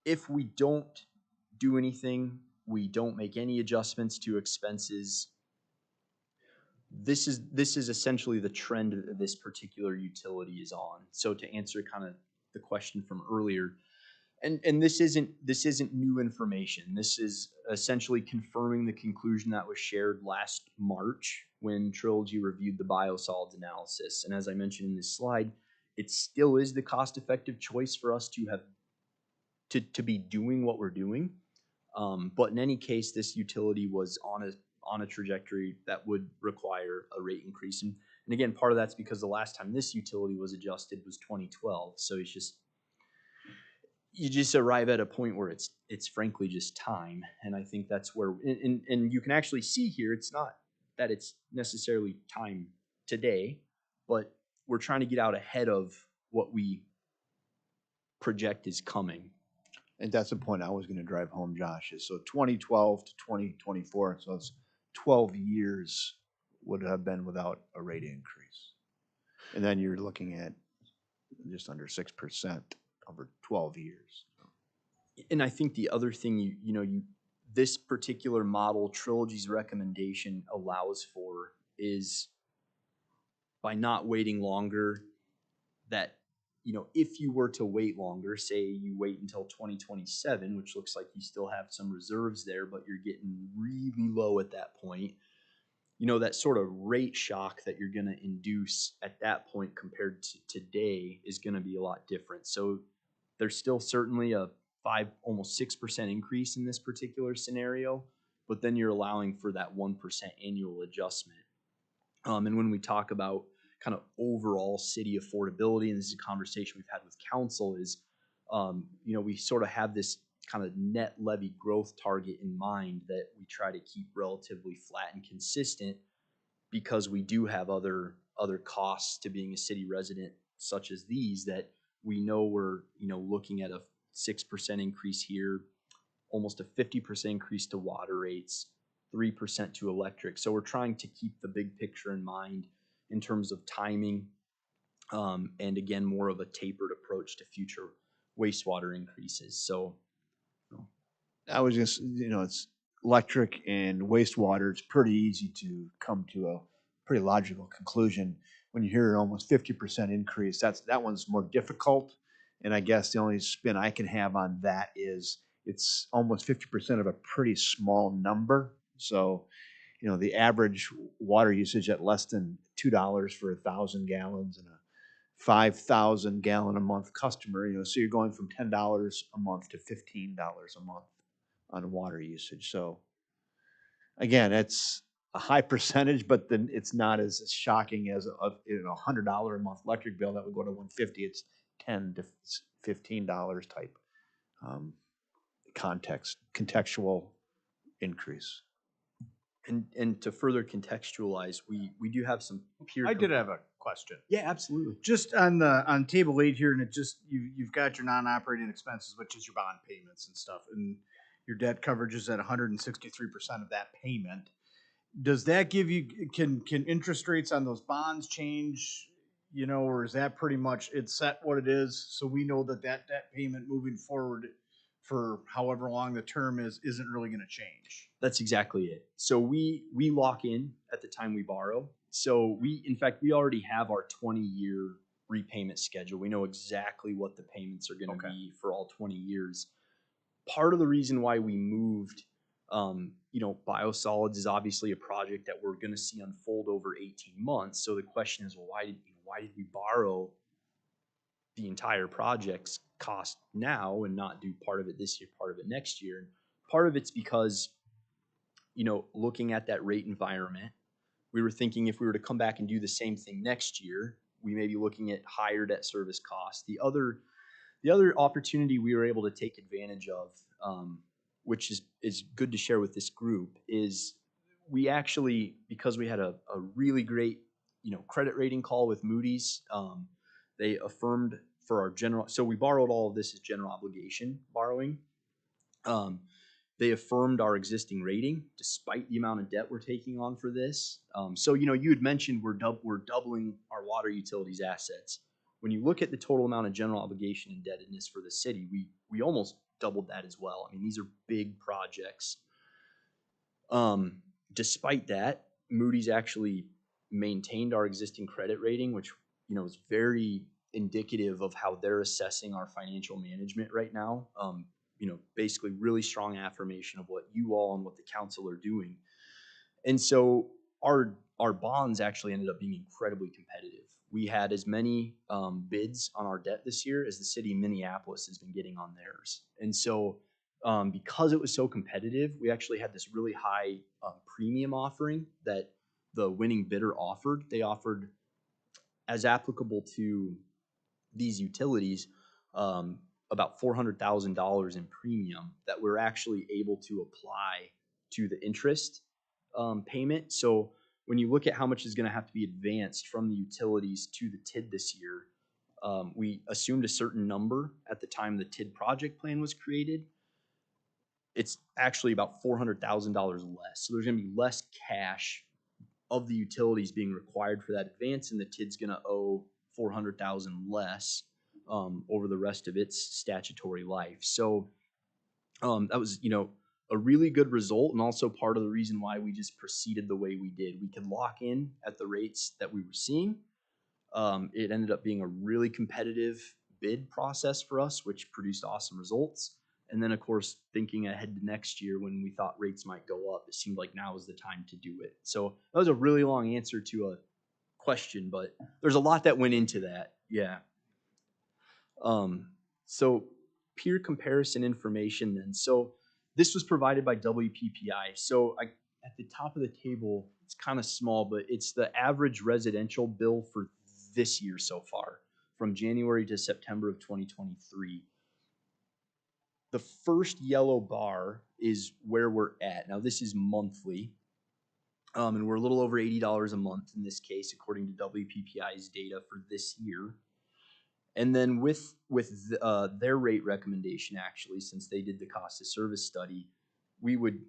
[SPEAKER 5] If we don't do anything, we don't make any adjustments to expenses, this is essentially the trend that this particular utility is on. So to answer kind of the question from earlier, and this isn't new information. This is essentially confirming the conclusion that was shared last March when Trilogy reviewed the biosolids analysis. And as I mentioned in this slide, it still is the cost-effective choice for us to have to be doing what we're doing. But in any case, this utility was on a trajectory that would require a rate increase. And again, part of that's because the last time this utility was adjusted was 2012. So you just arrive at a point where it's frankly just time. And I think that's where, and you can actually see here, it's not that it's necessarily time today, but we're trying to get out ahead of what we project is coming.
[SPEAKER 4] And that's the point I was going to drive home, Josh, is so 2012 to 2024, so it's 12 years would have been without a rate increase. And then you're looking at just under 6% over 12 years.
[SPEAKER 5] And I think the other thing this particular model, Trilogy's recommendation allows for is by not waiting longer, that if you were to wait longer, say you wait until 2027, which looks like you still have some reserves there, but you're getting really low at that point, that sort of rate shock that you're going to induce at that point compared to today is going to be a lot different. So there's still certainly a almost 6% increase in this particular scenario, but then you're allowing for that 1% annual adjustment. And when we talk about kind of overall city affordability, and this is a conversation we've had with council, is we sort of have this kind of net levy growth target in mind that we try to keep relatively flat and consistent, because we do have other costs to being a city resident, such as these, that we know we're looking at a 6% increase here, almost a 50% increase to water rates, 3% to electric. So we're trying to keep the big picture in mind in terms of timing, and again, more of a tapered approach to future wastewater increases. So,
[SPEAKER 4] I was just, it's electric and wastewater. It's pretty easy to come to a pretty logical conclusion. When you hear an almost 50% increase, that one's more difficult. And I guess the only spin I can have on that is it's almost 50% of a pretty small number. So, the average water usage at less than $2 for 1,000 gallons and a 5,000 gallon a month customer, so you're going from $10 a month to $15 a month on water usage. So again, it's a high percentage, but then it's not as shocking as $100 a month electric bill that would go to 150. It's $10 to $15 type contextual increase.
[SPEAKER 5] and to further contextualize, we do have some peer.
[SPEAKER 3] I did have a question.
[SPEAKER 5] Yeah, absolutely.
[SPEAKER 3] Just on table 8 here, and it just you've got your non-operating expenses, which is your bond payments and stuff, and your debt coverage is at 163% of that payment. Does that give you can interest rates on those bonds change? Or is that pretty much it's set what it is? So we know that debt payment moving forward for however long the term isn't really going to change.
[SPEAKER 5] That's exactly it. So we lock in at the time we borrow. So in fact, we already have our 20-year repayment schedule. We know exactly what the payments are going to be for all 20 years. Part of the reason why we moved, biosolids is obviously a project that we're going to see unfold over 18 months. So the question is, well, why did we borrow the entire project's cost now and not do part of it this year, part of it next year? And part of it's because, looking at that rate environment, we were thinking if we were to come back and do the same thing next year, we may be looking at higher debt service costs. The other opportunity we were able to take advantage of, which is good to share with this group, is we actually, because we had a really great credit rating call with Moody's, they affirmed for our general, so we borrowed all of this as general obligation borrowing. They affirmed our existing rating despite the amount of debt we're taking on for this. So you had mentioned we're doubling our water utilities assets. When you look at the total amount of general obligation indebtedness for the city, we almost doubled that as well. I mean, these are big projects. Despite that, Moody's actually maintained our existing credit rating, which is very indicative of how they're assessing our financial management right now. Basically really strong affirmation of what you all and what the council are doing. And so our bonds actually ended up being incredibly competitive. We had as many bids on our debt this year as the city of Minneapolis has been getting on theirs. And so because it was so competitive, we actually had this really high premium offering that the winning bidder offered. They offered, as applicable to these utilities, about $400,000 in premium that we're actually able to apply to the interest payment. So when you look at how much is going to have to be advanced from the utilities to the TID this year, we assumed a certain number at the time the TID project plan was created. It's actually about $400,000 less. So there's going to be less cash of the utilities being required for that advance, and the TID's going to owe $400,000 less over the rest of its statutory life. So that was, a really good result, and also part of the reason why we just proceeded the way we did. We could lock in at the rates that we were seeing. It ended up being a really competitive bid process for us, which produced awesome results. And then, of course, thinking ahead to next year when we thought rates might go up, it seemed like now was the time to do it. So that was a really long answer to a question, but there's a lot that went into that. Yeah. So peer comparison information then. So this was provided by WPPI. So at the top of the table, it's kind of small, but it's the average residential bill for this year so far, from January to September of 2023. The first yellow bar is where we're at. Now this is monthly, and we're a little over $80 a month in this case, according to WPPI's data for this year. And then with their rate recommendation, actually, since they did the cost of service study, we would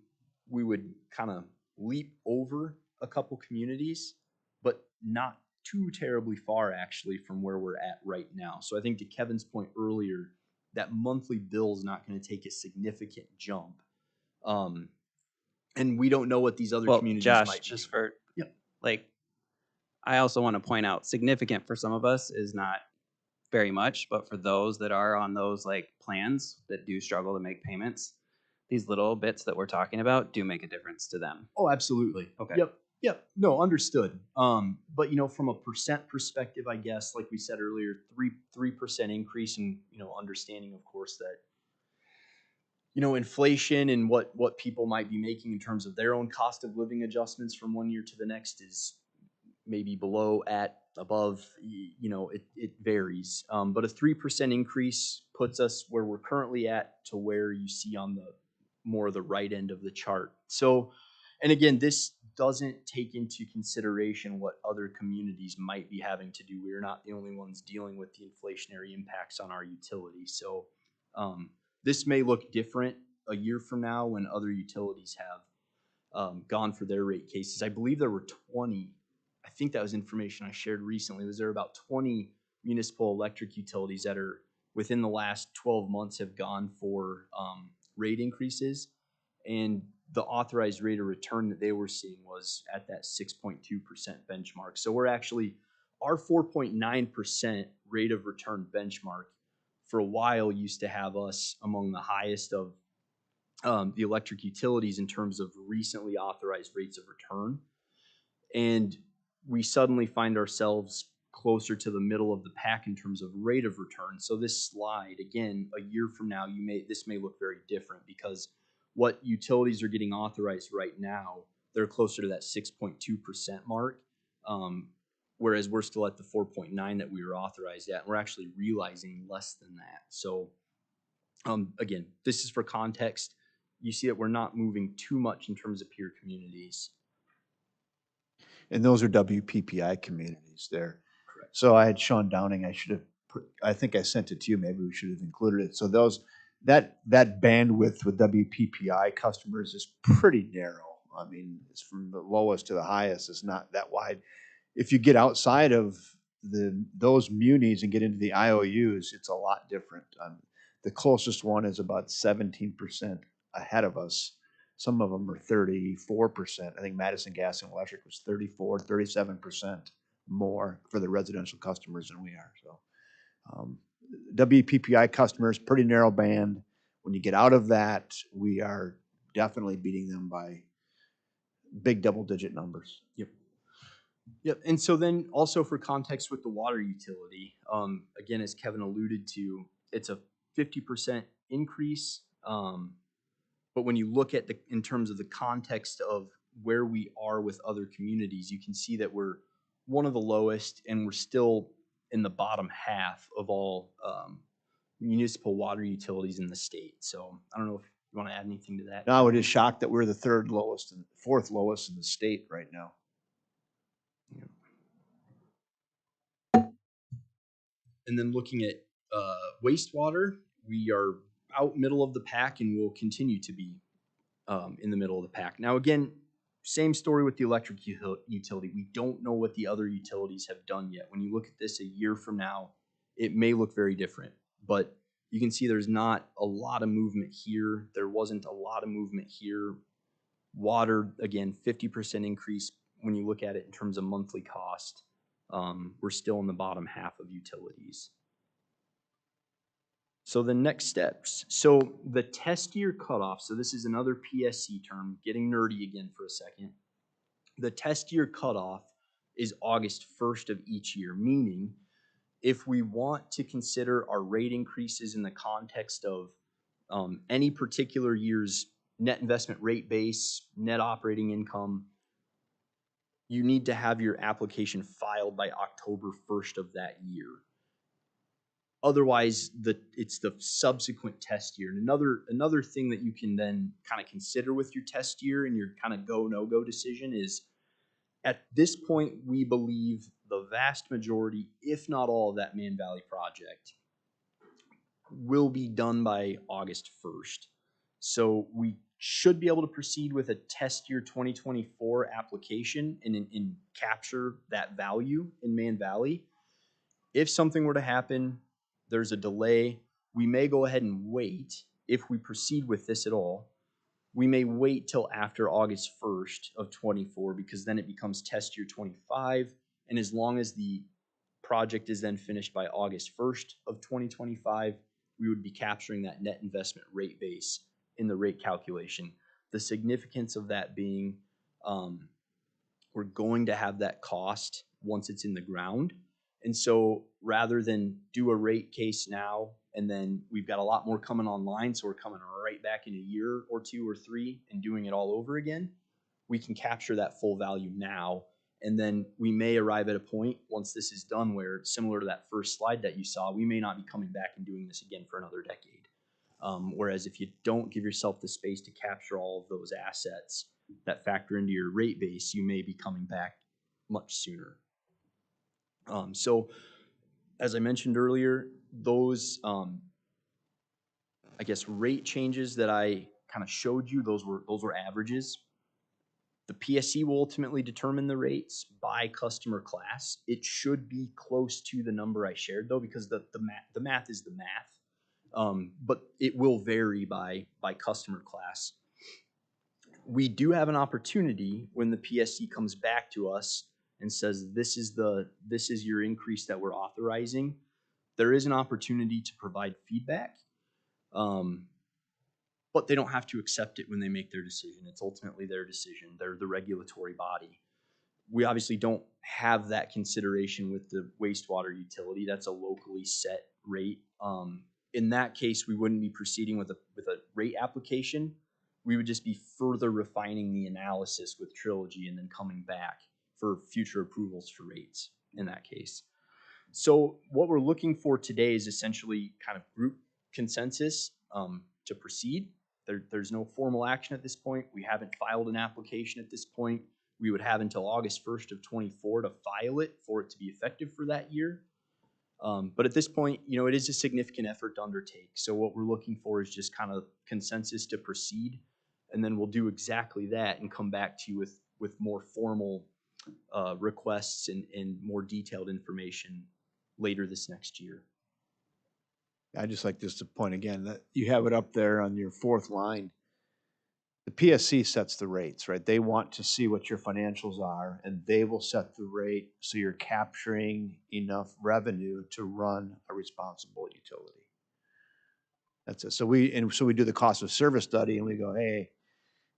[SPEAKER 5] kind of leap over a couple communities, but not too terribly far actually from where we're at right now. So I think to Kevin's point earlier, that monthly bill is not going to take a significant jump. And we don't know what these other
[SPEAKER 1] Well,
[SPEAKER 5] communities
[SPEAKER 1] Josh,
[SPEAKER 5] might be
[SPEAKER 1] just
[SPEAKER 5] doing.
[SPEAKER 1] for
[SPEAKER 5] Yep.
[SPEAKER 1] like, I also want to point out significant for some of us is not very much, but for those that are on those like plans that do struggle to make payments, these little bits that we're talking about do make a difference to them.
[SPEAKER 5] Oh, absolutely.
[SPEAKER 1] Okay.
[SPEAKER 5] Yep. No, understood. But from a percent perspective, I guess, like we said earlier, 3% increase, and understanding, of course, that inflation and what people might be making in terms of their own cost of living adjustments from one year to the next is maybe below, at, above. It varies. But a 3% increase puts us where we're currently at to where you see on the more the right end of the chart. So, and again, this doesn't take into consideration what other communities might be having to do. We are not the only ones dealing with the inflationary impacts on our utilities. So this may look different a year from now when other utilities have gone for their rate cases. I believe there were 20. I think that was information I shared recently. Was there about 20 municipal electric utilities that are within the last 12 months have gone for rate increases, and the authorized rate of return that they were seeing was at that 6.2% benchmark. So we're actually, our 4.9% rate of return benchmark for a while used to have us among the highest of the electric utilities in terms of recently authorized rates of return. And we suddenly find ourselves closer to the middle of the pack in terms of rate of return. So this slide, again, a year from now, this may look very different, because what utilities are getting authorized right now, they're closer to that 6.2% mark, whereas we're still at the 4.9 that we were authorized at. We're actually realizing less than that. So again, this is for context. You see that we're not moving too much in terms of peer communities.
[SPEAKER 4] And those are WPPI communities there.
[SPEAKER 5] Correct.
[SPEAKER 4] So I had Sean Downing, I think I sent it to you, maybe we should have included it. So that bandwidth with WPPI customers is pretty narrow. I mean, it's from the lowest to the highest, it's not that wide. If you get outside of those munis and get into the IOUs, it's a lot different. The closest one is about 17% ahead of us. Some of them are 34%. I think Madison Gas and Electric was 34, 37% more for the residential customers than we are. So WPPI customers, pretty narrow band. When you get out of that, we are definitely beating them by big double-digit numbers.
[SPEAKER 5] Yep. And so then also for context with the water utility, again, as Kevin alluded to, it's a 50% increase. But when you look at in terms of the context of where we are with other communities, you can see that we're one of the lowest, and we're still in the bottom half of all municipal water utilities in the state. So I don't know if you want to add anything to that.
[SPEAKER 4] No, we're just shocked that we're the third lowest and fourth lowest in the state right now.
[SPEAKER 5] And then looking at wastewater, we are out middle of the pack and will continue to be in the middle of the pack. Now, again, same story with the electric utility. We don't know what the other utilities have done yet. When you look at this a year from now, it may look very different, but you can see there's not a lot of movement here. There wasn't a lot of movement here. Water, again, 50% increase when you look at it in terms of monthly cost. We're still in the bottom half of utilities. So the next steps. So the test year cutoff. So this is another PSC term, getting nerdy again for a second. The test year cutoff is August 1st of each year, meaning if we want to consider our rate increases in the context of any particular year's net investment rate base, net operating income, you need to have your application filed by October 1st of that year. Otherwise, it's the subsequent test year. And another thing that you can then kind of consider with your test year and your kind of go, no-go decision is At this point, we believe the vast majority, if not all, of that Man Valley project will be done by August 1st. So we should be able to proceed with a test year 2024 application and capture that value in Man Valley. If something were to happen, there's a delay, we may go ahead and wait. If we proceed with this at all, we may wait till after August 1st of 24, because then it becomes test year 25. And as long as the project is then finished by August 1st of 2025, we would be capturing that net investment rate base in the rate calculation. The significance of that being, we're going to have that cost once it's in the ground. And so rather than do a rate case now, and then we've got a lot more coming online, so we're coming right back in a year or 2 or 3 and doing it all over again, we can capture that full value now. And then we may arrive at a point once this is done where, similar to that first slide that you saw, we may not be coming back and doing this again for another decade. Whereas if you don't give yourself the space to capture all of those assets that factor into your rate base, you may be coming back much sooner. So as I mentioned earlier, those, I guess, rate changes that I kind of showed you, those were averages. The PSC will ultimately determine the rates by customer class. It should be close to the number I shared, though, because the math is the math. But it will vary by customer class. We do have an opportunity when the PSC comes back to us and says, this is your increase that we're authorizing. There is an opportunity to provide feedback. But they don't have to accept it when they make their decision. It's ultimately their decision. They're the regulatory body. We obviously don't have that consideration with the wastewater utility. That's a locally set rate. In that case, we wouldn't be proceeding with a rate application. We would just be further refining the analysis with Trilogy and then coming back for future approvals for rates in that case. So what we're looking for today is essentially kind of group consensus to proceed. There's no formal action at this point. We haven't filed an application at this point. We would have until August 1st of 24 to file it for it to be effective for that year. But at this point, it is a significant effort to undertake. So what we're looking for is just kind of consensus to proceed. And then we'll do exactly that and come back to you with more formal requests and more detailed information later this next year.
[SPEAKER 4] I just like this to point again that you have it up there on your 4th line. The PSC sets the rates, right? They want to see what your financials are, and they will set the rate so you're capturing enough revenue to run a responsible utility. That's it. So we do the cost of service study, and we go, hey,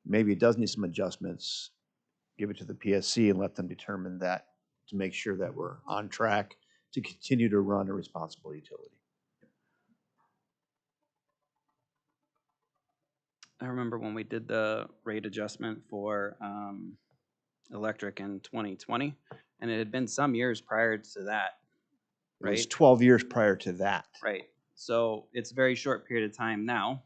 [SPEAKER 4] maybe it does need some adjustments. Give it to the PSC and let them determine that to make sure that we're on track to continue to run a responsible utility.
[SPEAKER 1] I remember when we did the rate adjustment for electric in 2020, and it had been some years prior to that,
[SPEAKER 4] It was
[SPEAKER 1] right?
[SPEAKER 4] 12 years prior to that.
[SPEAKER 1] Right. So it's a very short period of time now.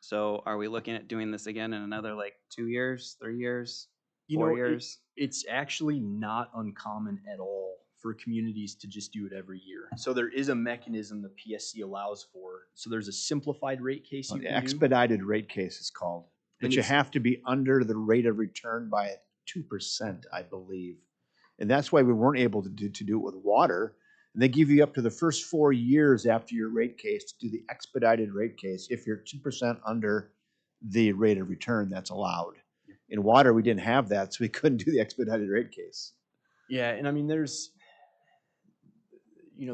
[SPEAKER 1] So are we looking at doing this again in another 2 years, 3 years, 4 years?
[SPEAKER 5] It's actually not uncommon at all for communities to just do it every year. So there is a mechanism the PSC allows for. So there's a simplified rate case you can do.
[SPEAKER 4] Expedited rate case is called. But you have to be under the rate of return by 2%, I believe. And that's why we weren't able to do it with water. And they give you up to the first 4 years after your rate case to do the expedited rate case if you're 2% under the rate of return that's allowed. In water, we didn't have that, so we couldn't do the expedited rate case.
[SPEAKER 5] Yeah, and I mean, there's,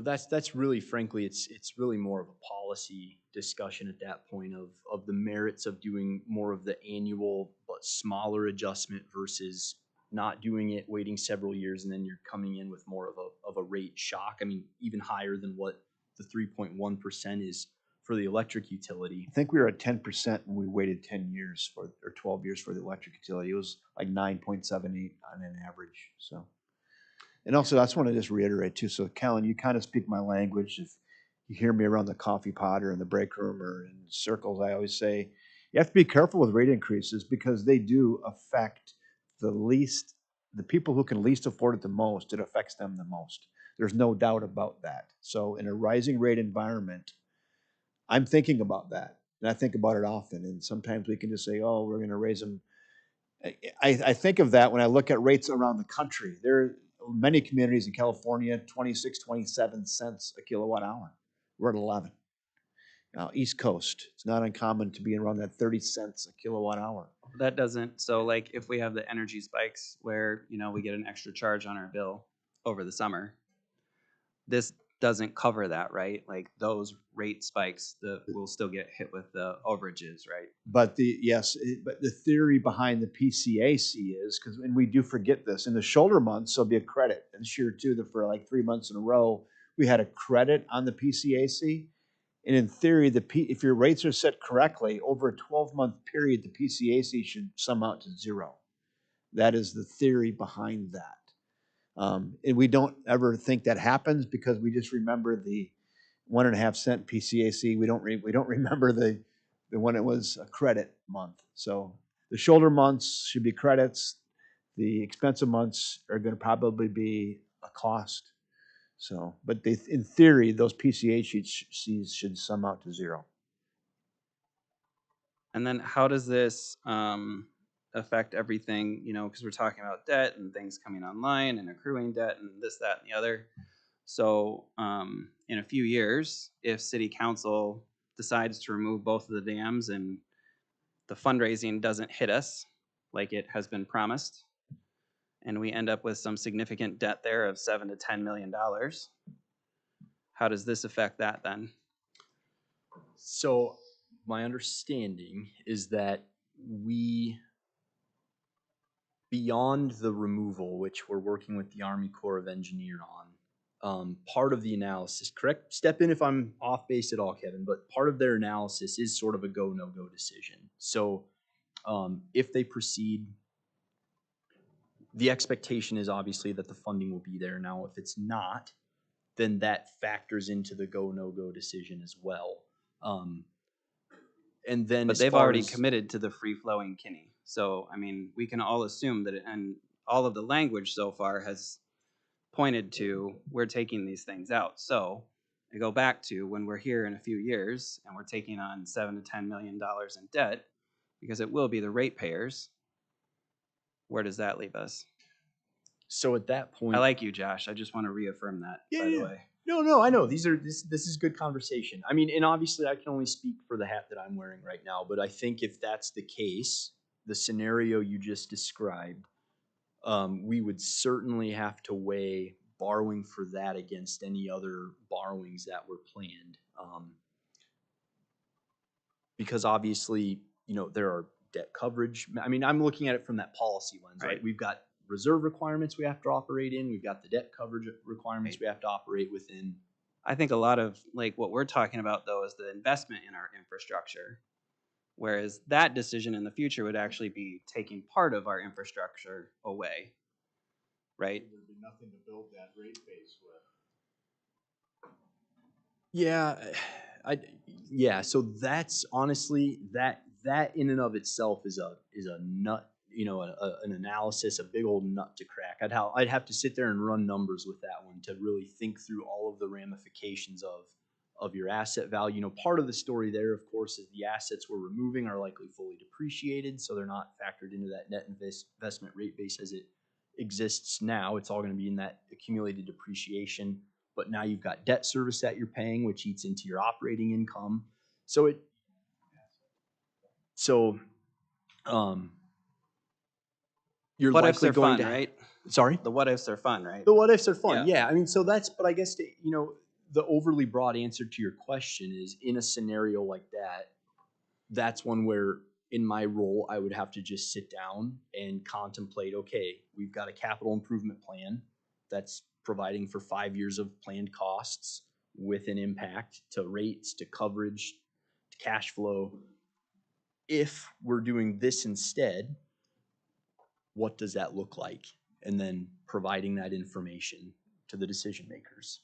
[SPEAKER 5] that's really, frankly, it's really more of a policy discussion at that point of the merits of doing more of the annual but smaller adjustment versus not doing it, waiting several years, and then you're coming in with more of a rate shock. I mean, even higher than what the 3.1% is for the electric utility.
[SPEAKER 4] I think we were at 10% when we waited 10 years or 12 years for the electric utility. It was like 9.78 on an average. So, and also I just want to just reiterate too. So, Kellen, you kind of speak my language. If you hear me around the coffee pot or in the break room or in circles, I always say, You have to be careful with rate increases because they do affect the people who can least afford it the most. It affects them the most. There's no doubt about that. So in a rising rate environment, I'm thinking about that. And I think about it often. And sometimes we can just say, oh, we're going to raise them. I think of that when I look at rates around the country. There are many communities in California, 26, 27 cents a kilowatt hour. We're at 11. East Coast, it's not uncommon to be around that 30 cents a kilowatt hour.
[SPEAKER 1] That doesn't, so like if we have the energy spikes where, we get an extra charge on our bill over the summer, this doesn't cover that, right? Like those rate spikes, we'll still get hit with the overages, right?
[SPEAKER 4] But but the theory behind the PCAC is, and we do forget this, in the shoulder months, there'll be a credit. And this year too, that for like 3 months in a row, we had a credit on the PCAC. And in theory, if your rates are set correctly, over a 12-month period, the PCAC should sum out to zero. That is the theory behind that. And we don't ever think that happens because we just remember the 1.5 cent PCAC. We don't remember the when it was a credit month. So the shoulder months should be credits. The expensive months are going to probably be a cost. So, but in theory, those PCACs should sum out to zero.
[SPEAKER 1] And then how does this affect everything, because we're talking about debt and things coming online and accruing debt and this, that, and the other. So in a few years, if city council decides to remove both of the dams and the fundraising doesn't hit us like it has been promised, and we end up with some significant debt there of $7 to $10 million, how does this affect that then?
[SPEAKER 5] So my understanding is that beyond the removal, which we're working with the Army Corps of Engineers on, part of the analysis, correct? Step in if I'm off base at all, Kevin, but part of their analysis is sort of a go, no-go decision. So if they proceed, the expectation is obviously that the funding will be there. Now, if it's not, then that factors into the go, no-go decision as well. And then,
[SPEAKER 1] but they've already committed to the free-flowing Kinney. So, I mean, we can all assume that, and all of the language so far has pointed to we're taking these things out. So I go back to when we're here in a few years and we're taking on $7 to $10 million in debt, because it will be the ratepayers. Where does that leave us?
[SPEAKER 5] So at that point,
[SPEAKER 1] I like you, Josh. I just want to reaffirm that, by the way.
[SPEAKER 5] No, I know. This is good conversation. I mean, and obviously I can only speak for the hat that I'm wearing right now, but I think if that's the case, the scenario you just described, we would certainly have to weigh borrowing for that against any other borrowings that were planned. Because obviously, there are debt coverage. I mean, I'm looking at it from that policy lens, right? We've got reserve requirements we have to operate in. We've got the debt coverage requirements we have to operate within.
[SPEAKER 1] I think a lot of like what we're talking about though is the investment in our infrastructure. Whereas that decision in the future would actually be taking part of our infrastructure away. Right?
[SPEAKER 3] There'd be nothing to build that rate base with.
[SPEAKER 5] Yeah, so that's honestly that in and of itself is a nut, an analysis, a big old nut to crack. I'd have to sit there and run numbers with that one to really think through all of the ramifications of your asset value. Part of the story there, of course, is the assets we're removing are likely fully depreciated, so they're not factored into that net investment rate base as it exists now. It's all going to be in that accumulated depreciation. But now you've got debt service that you're paying, which eats into your operating income. So you're
[SPEAKER 1] what
[SPEAKER 5] likely
[SPEAKER 1] ifs are
[SPEAKER 5] going
[SPEAKER 1] fun,
[SPEAKER 5] to,
[SPEAKER 1] right?
[SPEAKER 5] Sorry?
[SPEAKER 1] The what ifs are fun, right?
[SPEAKER 5] The what ifs are fun.
[SPEAKER 1] Yeah.
[SPEAKER 5] Yeah. I mean, so but I guess, the overly broad answer to your question is in a scenario like that, that's one where in my role, I would have to just sit down and contemplate, okay, we've got a capital improvement plan that's providing for 5 years of planned costs with an impact to rates, to coverage, to cash flow. If we're doing this instead, what does that look like? And then providing that information to the decision makers.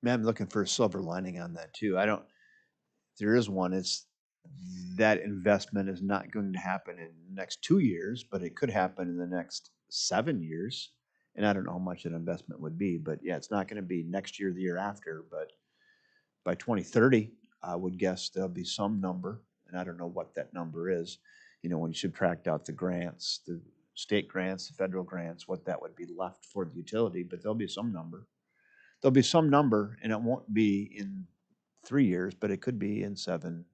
[SPEAKER 4] Man, I'm looking for a silver lining on that too. I don't, if there is one, it's that investment is not going to happen in the next 2 years, but it could happen in the next 7 years. And I don't know how much that investment would be, but yeah, it's not going to be next year, the year after, but by 2030, I would guess there'll be some number, and I don't know what that number is. You know, when you subtract out the grants, the state grants, the federal grants, what that would be left for the utility, but there'll be some number. There'll be some number, and it won't be in 3 years, but it could be in 7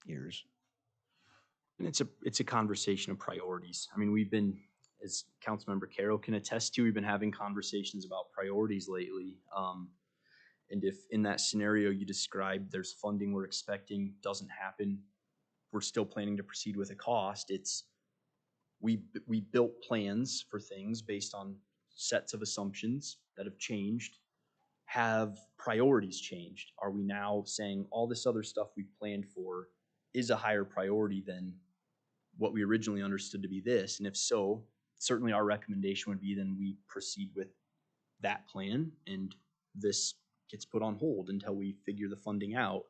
[SPEAKER 4] years.
[SPEAKER 5] And it's a conversation of priorities. I mean, we've been, as Councilmember Carroll can attest to, we've been having conversations about priorities lately. And if in that scenario you described, there's funding we're expecting doesn't happen, we're still planning to proceed with a cost. It's we built plans for things based on sets of assumptions that have changed. Have priorities changed? Are we now saying all this other stuff we planned for is a higher priority than what we originally understood to be this? And if so, certainly our recommendation would be then we proceed with that plan and this gets put on hold until we figure the funding out.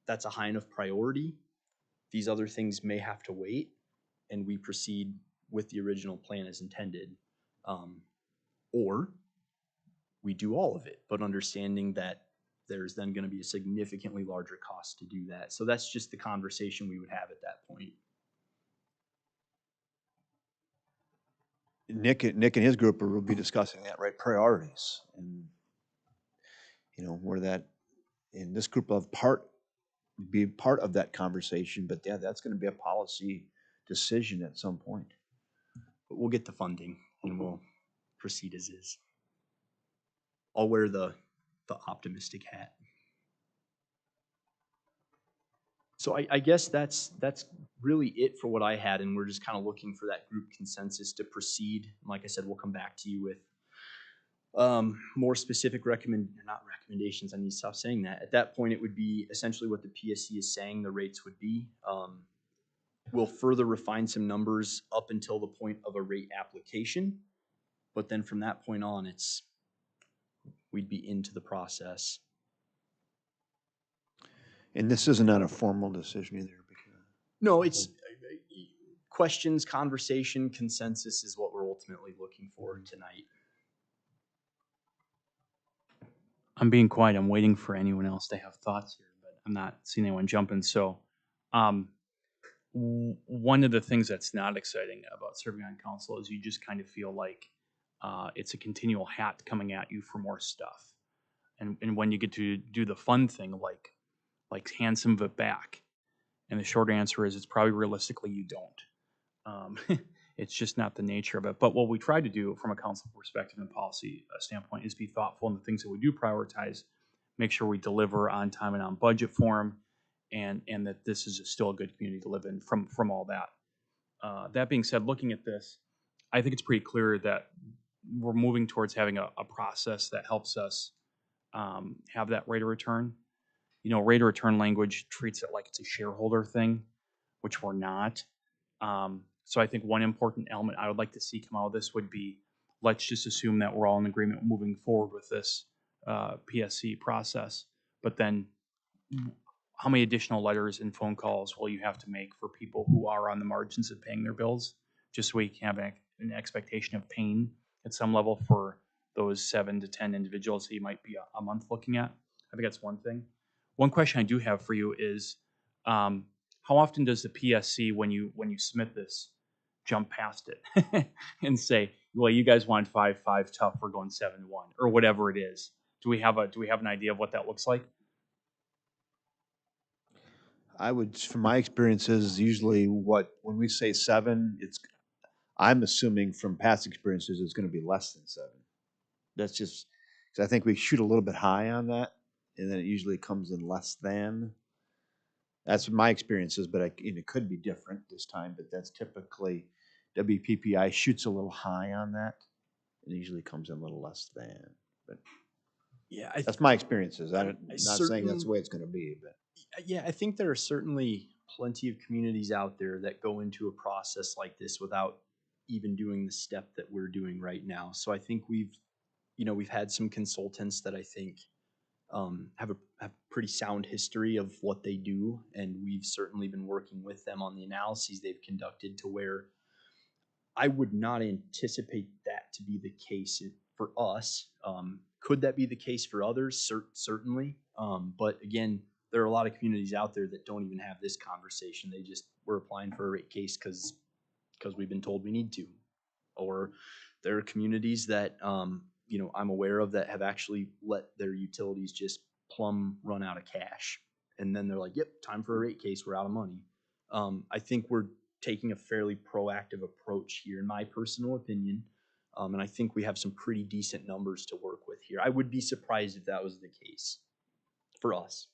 [SPEAKER 5] That's a high enough priority. These other things may have to wait and we proceed with the original plan as intended. Or we do all of it, but understanding that there's then going to be a significantly larger cost to do that. So that's just the conversation we would have at that point.
[SPEAKER 4] Nick and his group will be discussing that, right? Priorities, and you know where that in this group of be part of that conversation. But yeah, that's going to be a policy decision at some point.
[SPEAKER 5] But we'll get the funding and we'll proceed as is. I'll wear the optimistic hat. So I guess that's really it for what I had, and we're just kind of looking for that group consensus to proceed. Like I said, we'll come back to you with more specific recommendations. I need to stop saying that. At that point, it would be essentially what the PSC is saying the rates would be. We'll further refine some numbers up until the point of a rate application, but then from that point on, we'd be into the process.
[SPEAKER 4] And this isn't a formal decision either.
[SPEAKER 5] No, it's questions, conversation, consensus is what we're ultimately looking for tonight.
[SPEAKER 6] I'm being quiet. I'm waiting for anyone else to have thoughts here, but I'm not seeing anyone jumping. So, one of the things that's not exciting about serving on council is you just kind of feel like it's a continual hat coming at you for more stuff. And when you get to do the fun thing, like hand some of it back. And the short answer is it's probably realistically you don't. It's just not the nature of it. But what we try to do from a council perspective and policy standpoint is be thoughtful in the things that we do prioritize, make sure we deliver on time and on budget for them, and that this is still a good community to live in from all that. That being said, looking at this, I think it's pretty clear that we're moving towards having a process that helps us have that rate of return. You know, rate of return language treats it like it's a shareholder thing, which we're not. So I think one important element I would like to see come out of this would be, let's just assume that we're all in agreement moving forward with this PSC process. But then how many additional letters and phone calls will you have to make for people who are on the margins of paying their bills, just so we can have an expectation of pain at some level for those 7 to 10 individuals that you might be a month looking at? I think that's one thing. One question I do have for you is, how often does the PSC, when you submit this, jump past it and say, well, you guys want 5-5 tough, we're going 7-1, or whatever it is? Do we have an idea of what that looks like?
[SPEAKER 4] I would, from my experiences, usually when we say 7, I'm assuming from past experiences it's going to be less than 7. That's just because I think we shoot a little bit high on that, and then it usually comes in less than. That's what my experience is, but it could be different this time. But that's typically WPPI shoots a little high on that, and it usually comes in a little less than. But
[SPEAKER 5] yeah,
[SPEAKER 4] that's my experiences. I'm not saying that's the way it's going to be, but
[SPEAKER 5] yeah, I think there are certainly plenty of communities out there that go into a process like this without even doing the step that we're doing right now. So I think we've had some consultants that I think have a pretty sound history of what they do, and we've certainly been working with them on the analyses they've conducted to where I would not anticipate that to be the case for us. Could that be the case for others? Certainly. But again, there are a lot of communities out there that don't even have this conversation. They just, we're applying for a rate case because we've been told we need to. Or there are communities that I'm aware of that have actually let their utilities just plumb run out of cash, and then they're like, "Yep, time for a rate case. We're out of money." I think we're taking a fairly proactive approach here, in my personal opinion, and I think we have some pretty decent numbers to work with here. I would be surprised if that was the case for us.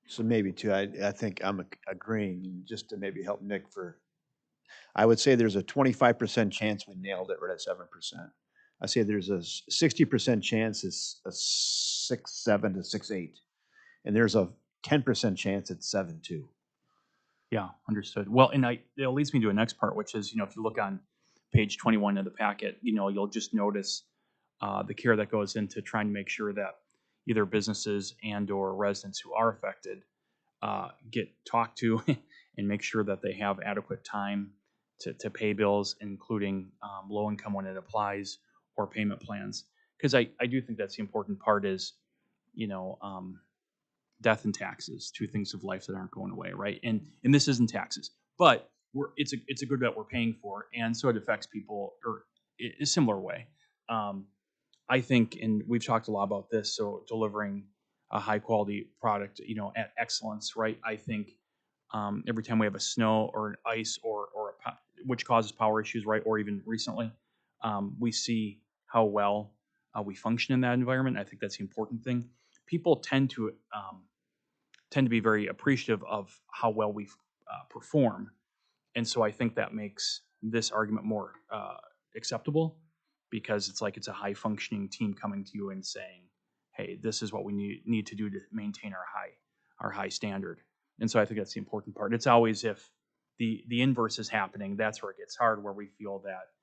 [SPEAKER 4] So maybe too, I think I'm agreeing, just to maybe help Nick I would say there's a 25% chance we nailed it right at 7%. I say there's a 60% chance it's a 6.7 to 6.8. And there's a 10% chance it's 7.2.
[SPEAKER 6] Yeah, understood. Well, and it leads me to a next part, which is, if you look on page 21 of the packet, you'll just notice the care that goes into trying to make sure that either businesses and or residents who are affected get talked to and make sure that they have adequate time to pay bills, including low income when it applies, or payment plans. Because I do think that's the important part is, death and taxes, two things of life that aren't going away, right? And this isn't taxes, but it's a good that we're paying for, and so it affects people or a similar way. I think, and we've talked a lot about this, so delivering a high quality product, at excellence, right? I think every time we have a snow or an ice or which causes power issues, right? Or even recently, we see how well we function in that environment. I think that's the important thing. People tend to be very appreciative of how well we perform, and so I think that makes this argument more acceptable, because it's a high functioning team coming to you and saying, "Hey, this is what we need to do to maintain our high standard." And so I think that's the important part. It's always if the inverse is happening, that's where it gets hard, where we feel that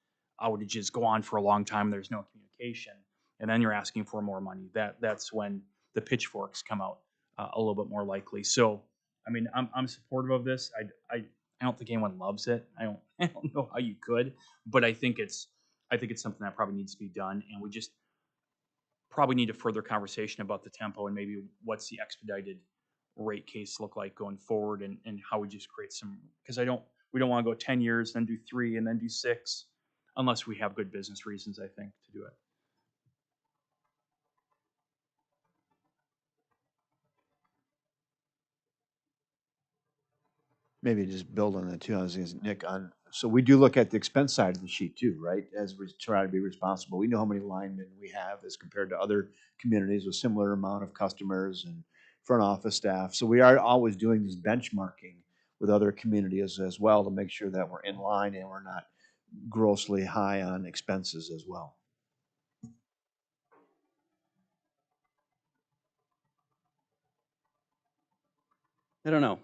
[SPEAKER 6] outages go on for a long time, there's no communication, and then you're asking for more money. That's when the pitchforks come out a little bit more likely. So, I mean, I'm supportive of this. I don't think anyone loves it. I don't know how you could, but I think it's something that probably needs to be done, and we just probably need a further conversation about the tempo and maybe what's the expedited rate case look like going forward, and how we just create some, because we don't want to go 10 years, then do 3, and then do 6, unless we have good business reasons, I think, to do it.
[SPEAKER 4] Maybe just build on that too. I was going to say, Nick, so we do look at the expense side of the sheet too, right? As we try to be responsible. We know how many linemen we have as compared to other communities with similar amount of customers and front office staff. So we are always doing this benchmarking with other communities as well to make sure that we're in line and we're not grossly high on expenses as well.
[SPEAKER 1] I don't know.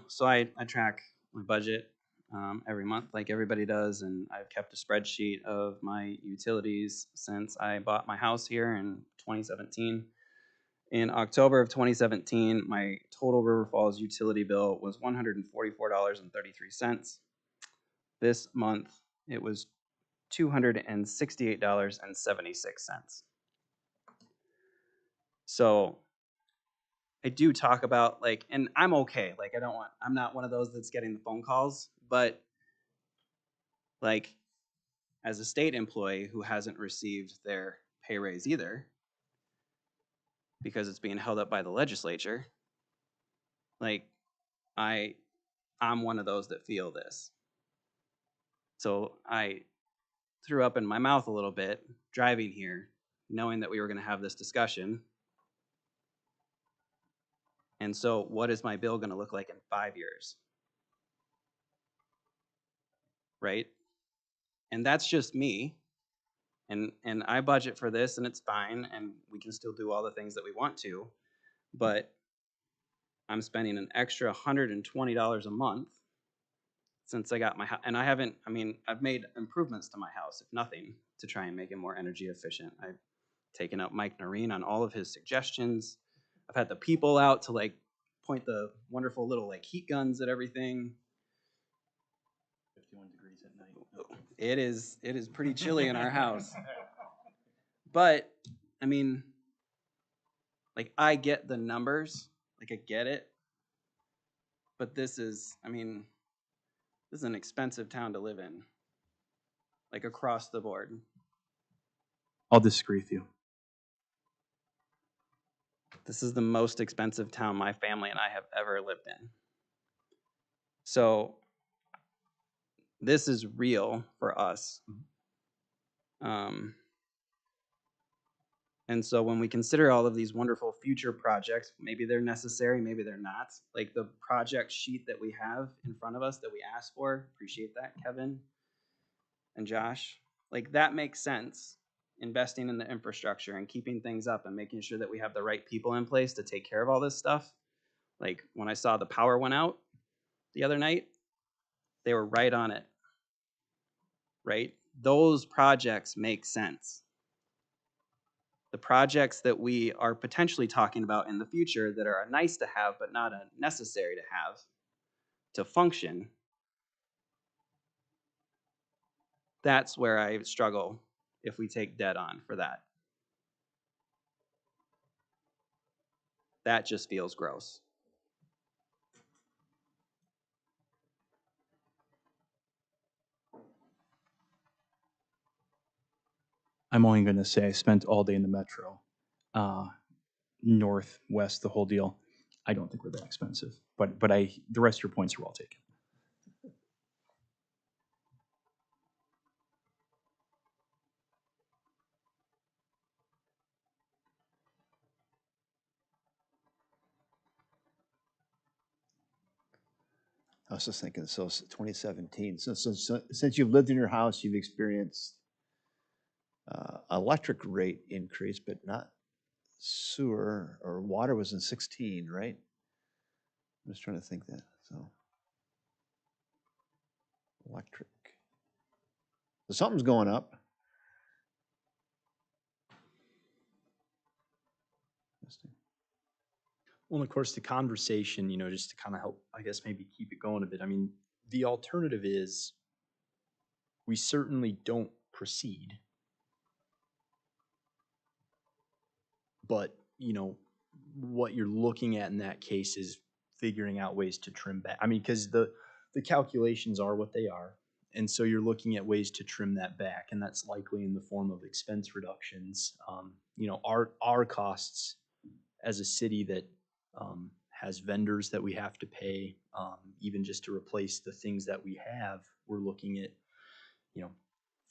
[SPEAKER 1] So I track my budget every month like everybody does, and I've kept a spreadsheet of my utilities since I bought my house here in 2017. In October of 2017, my total River Falls utility bill was $144.33. This month, it was $268.76. So I do talk about and I'm okay. I'm not one of those that's getting the phone calls, but as a state employee who hasn't received their pay raise either, because it's being held up by the legislature, I'm one of those that feel this. So I threw up in my mouth a little bit driving here, knowing that we were going to have this discussion. And so what is my bill going to look like in 5 years? Right? And that's just me. And I budget for this, and it's fine, and we can still do all the things that we want to, but I'm spending an extra $120 a month since I got my house. And I've made improvements to my house, if nothing, to try and make it more energy efficient. taken up Mike Noreen on all of his suggestions. I've had the people out to like point the wonderful little like heat guns at everything.
[SPEAKER 6] 51 degrees at night.
[SPEAKER 1] It is pretty chilly in our house. But I mean, like I get the numbers, like I get it. But this is an expensive town to live in. Like across the board.
[SPEAKER 6] I'll disagree with you.
[SPEAKER 1] This is the most expensive town my family and I have ever lived in. So this is real for us. And so when we consider all of these wonderful future projects, maybe they're necessary, maybe they're not. Like the project sheet that we have in front of us that we asked for, appreciate that, Kevin and Josh. Like that makes sense, investing in the infrastructure and keeping things up and making sure that we have the right people in place to take care of all this stuff. Like when I saw the power went out the other night, they were right on it, right? Those projects make sense. The projects that we are potentially talking about in the future that are a nice to have, but not a necessary to have to function, that's where I struggle if we take debt on for that. That just feels gross.
[SPEAKER 6] I'm only going to say I spent all day in the metro, northwest, the whole deal. I don't think we're that expensive, but the rest of your points are well taken.
[SPEAKER 4] I was just thinking, so 2017, since you've lived in your house, you've experienced electric rate increase, but not sewer or water was in 16, right? I'm just trying to think that, so. Electric. So something's going up.
[SPEAKER 5] Well, and of course, the conversation, just to kind of help, I guess, maybe keep it going a bit. I mean, the alternative is we certainly don't proceed. But, what you're looking at in that case is figuring out ways to trim back. I mean, because the calculations are what they are. And so you're looking at ways to trim that back. And that's likely in the form of expense reductions. Our costs as a city that has vendors that we have to pay, even just to replace the things that we have, we're looking at,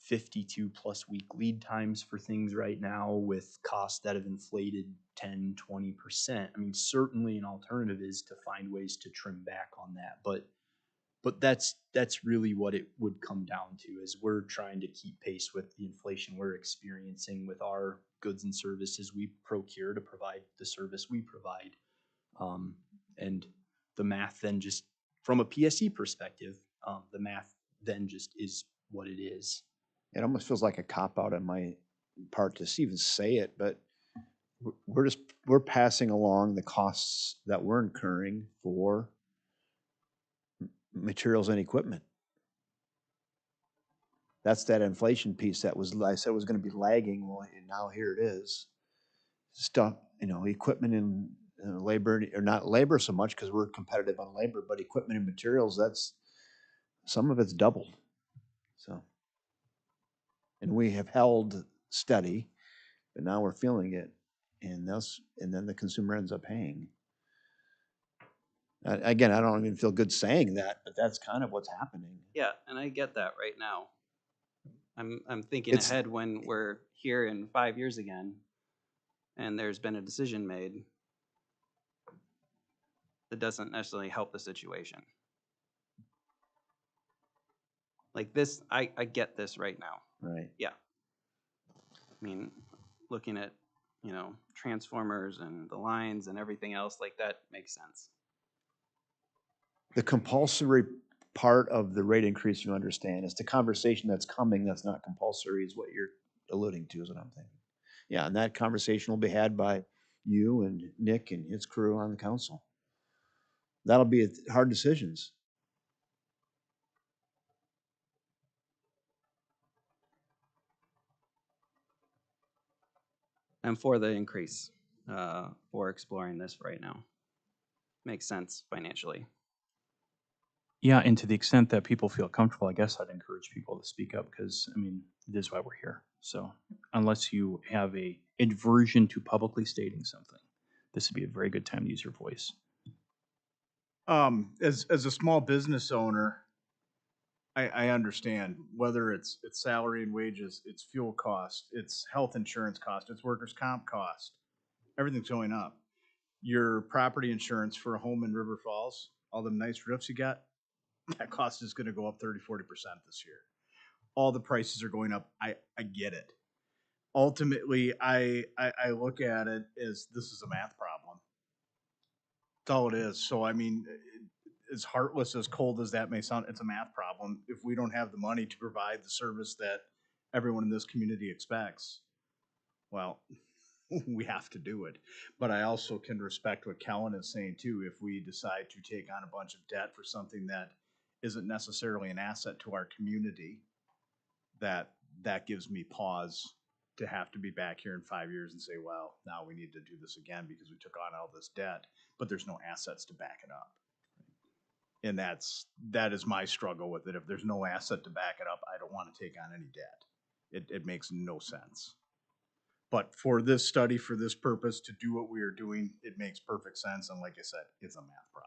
[SPEAKER 5] 52 plus week lead times for things right now with costs that have inflated 10, 20%. I mean, certainly an alternative is to find ways to trim back on that. But that's really what it would come down to, is we're trying to keep pace with the inflation we're experiencing with our goods and services we procure to provide the service we provide. And the math then just, from a PSE perspective, the math then just is what it is.
[SPEAKER 4] It almost feels like a cop-out on my part to even say it, but we're passing along the costs that we're incurring for materials and equipment. That's that inflation piece that I said was going to be lagging. Well, and now here it is. Stuff, equipment and labor, or not labor so much because we're competitive on labor, but equipment and materials, that's some of it's doubled. So, and we have held steady, but now we're feeling it, and then the consumer ends up paying. Again, I don't even feel good saying that, but that's kind of what's happening.
[SPEAKER 1] Yeah, and I get that right now. I'm thinking ahead when we're here in 5 years again, and there's been a decision made that doesn't necessarily help the situation. Like this, I get this right now.
[SPEAKER 4] Right.
[SPEAKER 1] Yeah. I mean, looking at, transformers and the lines and everything else, like that makes sense.
[SPEAKER 4] The compulsory part of the rate increase, you understand, is the conversation that's coming that's not compulsory is what you're alluding to, is what I'm thinking. Yeah, and that conversation will be had by you and Nick and his crew on the council. That'll be hard decisions.
[SPEAKER 1] I'm for the increase, for exploring this right now. Makes sense financially.
[SPEAKER 6] Yeah, and to the extent that people feel comfortable, I guess I'd encourage people to speak up because, I mean, it is why we're here. So unless you have a aversion to publicly stating something, this would be a very good time to use your voice.
[SPEAKER 3] As a small business owner, I understand whether it's salary and wages, it's fuel cost, it's health insurance cost, it's workers' comp cost. Everything's going up. Your property insurance for a home in River Falls, all the nice roofs you got, that cost is gonna go up 30-40% this year. All the prices are going up. I get it. Ultimately, I look at it as this is a math problem. That's all it is. So I mean, as heartless, as cold as that may sound, it's a math problem. If we don't have the money to provide the service that everyone in this community expects, well, we have to do it. But I also can respect what Kellen is saying too. If we decide to take on a bunch of debt for something that isn't necessarily an asset to our community, that gives me pause to have to be back here in 5 years and say, well, now we need to do this again because we took on all this debt, but there's no assets to back it up. And that is my struggle with it. If there's no asset to back it up, I don't want to take on any debt. It makes no sense. But for this study, for this purpose, to do what we are doing, it makes perfect sense. And like I said, it's a math problem.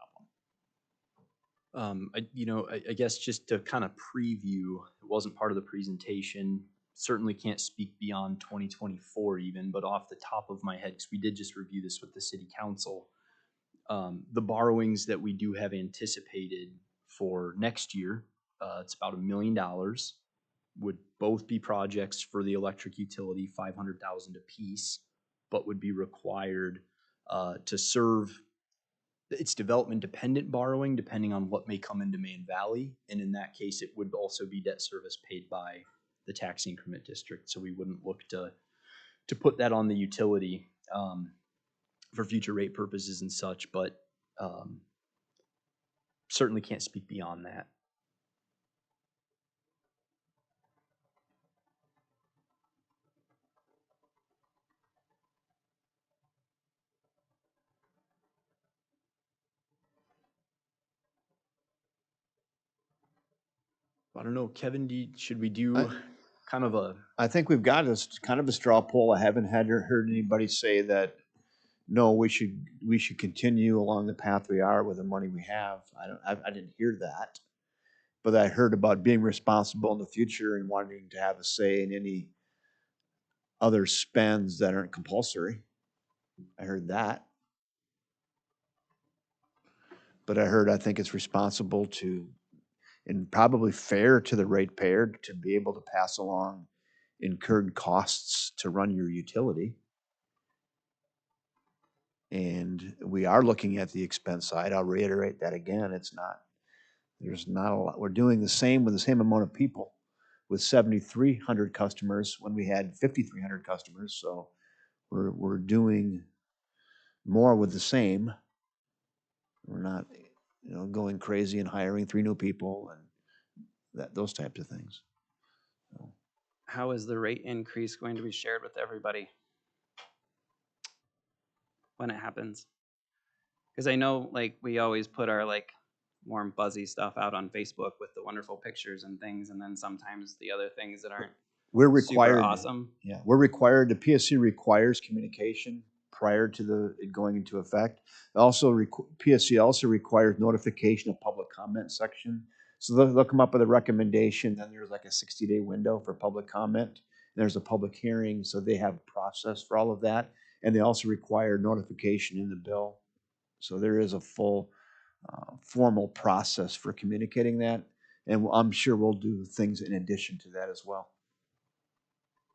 [SPEAKER 5] I guess just to kind of preview, it wasn't part of the presentation. Certainly can't speak beyond 2024 even, but off the top of my head, because we did just review this with the city council, the borrowings that we do have anticipated for next year, it's about $1 million. Would both be projects for the electric utility, 500,000 apiece, but would be required to serve. It's development dependent borrowing, depending on what may come into Main Valley. And in that case, it would also be debt service paid by the tax increment district. So we wouldn't look to put that on the utility for future rate purposes and such, but certainly can't speak beyond that. I don't know, Kevin, should we do kind of a...
[SPEAKER 4] I think we've got this kind of a straw poll. I haven't heard anybody say that, no, we should continue along the path we are with the money we have. I didn't hear that. But I heard about being responsible in the future and wanting to have a say in any other spends that aren't compulsory. I heard that. But I think it's responsible to, and probably fair to the ratepayer to be able to pass along incurred costs to run your utility. And we are looking at the expense side. I'll reiterate that again. There's not a lot. We're doing the same with the same amount of people with 7,300 customers when we had 5,300 customers. So we're doing more with the same. We're not, going crazy and hiring 3 new people and those types of things. So.
[SPEAKER 1] How is the rate increase going to be shared with everybody when it happens? Because I know, like, we always put our, like, warm, fuzzy stuff out on Facebook with the wonderful pictures and things, and then sometimes the other things that aren't
[SPEAKER 4] We're required.
[SPEAKER 1] super awesome.
[SPEAKER 4] Yeah, we're required. The PSC requires communication prior to it going into effect. Also, PSC also requires notification of public comment section. So they'll come up with a recommendation. Then there's like a 60-day window for public comment. There's a public hearing, so they have a process for all of that. And they also require notification in the bill. So there is a full formal process for communicating that. And I'm sure we'll do things in addition to that as well.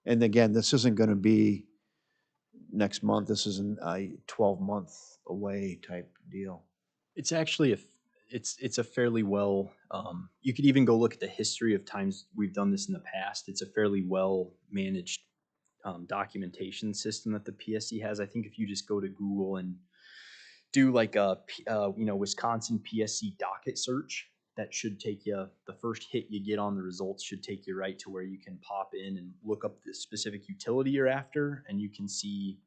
[SPEAKER 4] And again, this isn't going to be next month. This isn't a 12-month away type deal.
[SPEAKER 5] It's actually it's a fairly well, you could even go look at the history of times we've done this in the past. It's a fairly well managed documentation system that the PSC has. I think if you just go to Google and do like a Wisconsin PSC docket search, that should take you, the first hit you get on the results should take you right to where you can pop in and look up the specific utility you're after, and you can see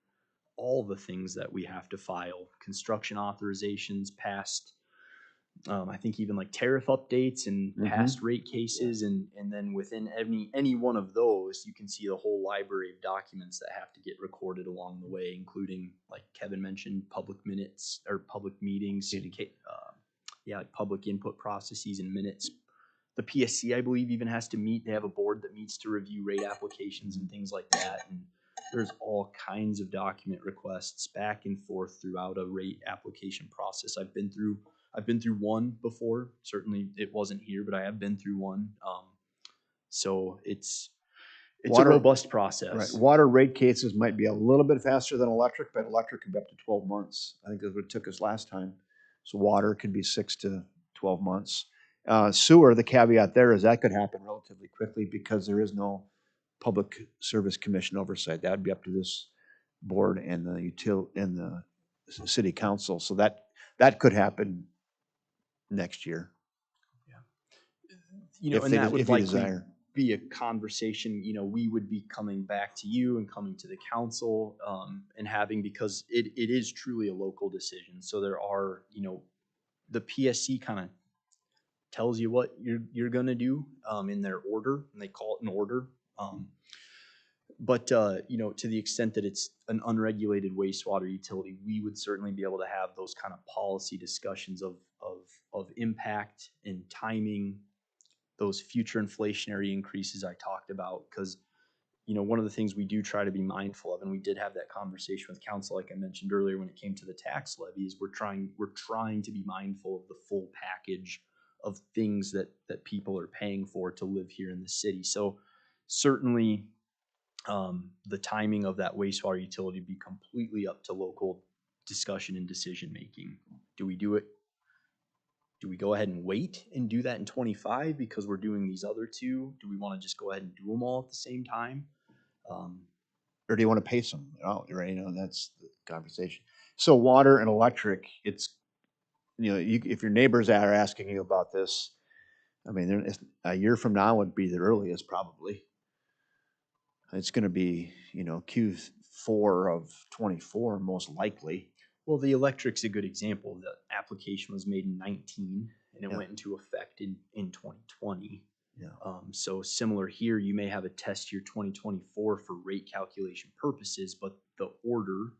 [SPEAKER 5] all the things that we have to file: construction authorizations, past, I think even like tariff updates and past rate cases, and then within any one of those, you can see the whole library of documents that have to get recorded along the way, including, like Kevin mentioned, public minutes or public meetings, like public input processes and minutes. The PSC, I believe, even has to meet. They have a board that meets to review rate applications and things like that. And there's all kinds of document requests back and forth throughout a rate application process. I've been through one before. Certainly it wasn't here, but I have been through one. So it's a robust process.
[SPEAKER 4] Right. Water rate cases might be a little bit faster than electric, but electric can be up to 12 months. I think that's what it took us last time. So water could be 6 to 12 months. Sewer, the caveat there is that could happen relatively quickly because there is no Public Service Commission oversight. That would be up to this board and the city council. So that could happen next year.
[SPEAKER 5] And that would likely be a conversation, we would be coming back to you and coming to the council, and having, because it is truly a local decision. So there are, the PSC kind of tells you what you're going to do, in their order, and they call it an order. But to the extent that it's an unregulated wastewater utility, we would certainly be able to have those kind of policy discussions of impact and timing, those future inflationary increases I talked about. Because one of the things we do try to be mindful of, and we did have that conversation with council, like I mentioned earlier, when it came to the tax levy, is we're trying to be mindful of the full package of things that people are paying for to live here in the city. So certainly, the timing of that wastewater utility be completely up to local discussion and decision making. Do we do it? Do we go ahead and wait and do that in 25 because we're doing these other two? Do we want to just go ahead and do them all at the same time?
[SPEAKER 4] Or do you want to pace them out? Right? That's the conversation. So water and electric, it's, if your neighbors are asking you about this, I mean, a year from now would be the earliest probably. It's going to be, Q4 of 24 most likely.
[SPEAKER 5] Well, the electric's a good example. The application was made in 19 and it went into effect in 2020.
[SPEAKER 4] Yeah.
[SPEAKER 5] So similar here, you may have a test year 2024 for rate calculation purposes, but the order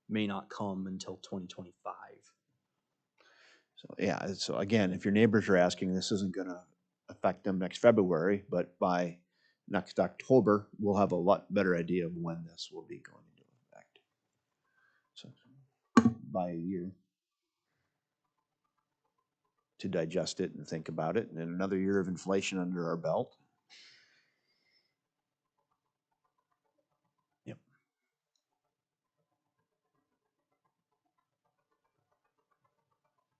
[SPEAKER 5] may not come until 2025.
[SPEAKER 4] So so again, if your neighbors are asking, this isn't going to affect them next February, but by next October, we'll have a lot better idea of when this will be going into effect. So by a year to digest it and think about it, and then another year of inflation under our belt.
[SPEAKER 5] Yep.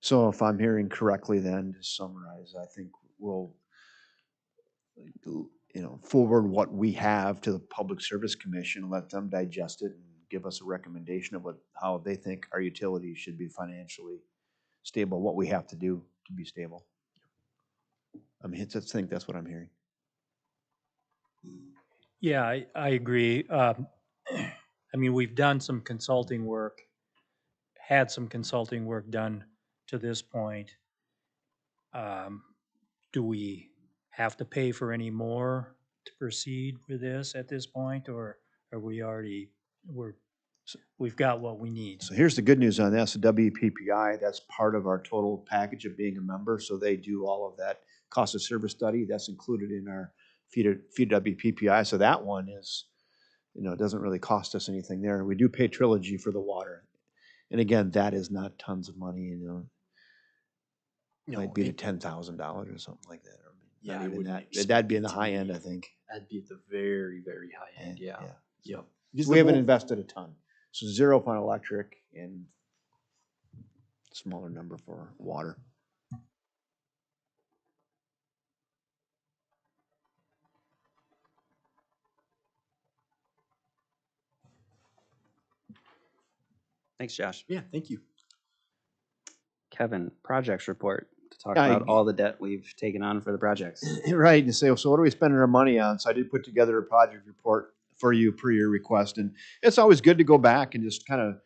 [SPEAKER 4] So if I'm hearing correctly, then to summarize, I think we'll forward what we have to the Public Service Commission, let them digest it and give us a recommendation of how they think our utilities should be financially stable, what we have to do to be stable. I mean, I think that's what I'm hearing.
[SPEAKER 7] Yeah, I agree. I mean, we've done some consulting work, had some consulting work done to this point. Do we have to pay for any more to proceed with this at this point, or are we already, we've got what we need?
[SPEAKER 4] So here's the good news on this, the WPPI, that's part of our total package of being a member, so they do all of that cost of service study, that's included in our fee WPPI, so that one is, it doesn't really cost us anything there. We do pay Trilogy for the water, and again, that is not tons of money, might be to $10,000 or something like that.
[SPEAKER 5] Yeah,
[SPEAKER 4] not even that.
[SPEAKER 5] expect
[SPEAKER 4] That'd be in
[SPEAKER 5] it
[SPEAKER 4] the
[SPEAKER 5] to
[SPEAKER 4] high
[SPEAKER 5] be-
[SPEAKER 4] end, I think.
[SPEAKER 5] That'd be at the very, very high end. Yeah. Yep.
[SPEAKER 4] Because we haven't invested a ton. So 0 for electric and smaller number for water.
[SPEAKER 1] Thanks, Josh.
[SPEAKER 5] Yeah, thank you.
[SPEAKER 1] Kevin, projects report to talk
[SPEAKER 4] Yeah,
[SPEAKER 1] about all the debt we've taken on for the projects.
[SPEAKER 4] Right. You say, so what are we spending our money on? So I did put together a project report for you per your request. And it's always good to go back and just kind of,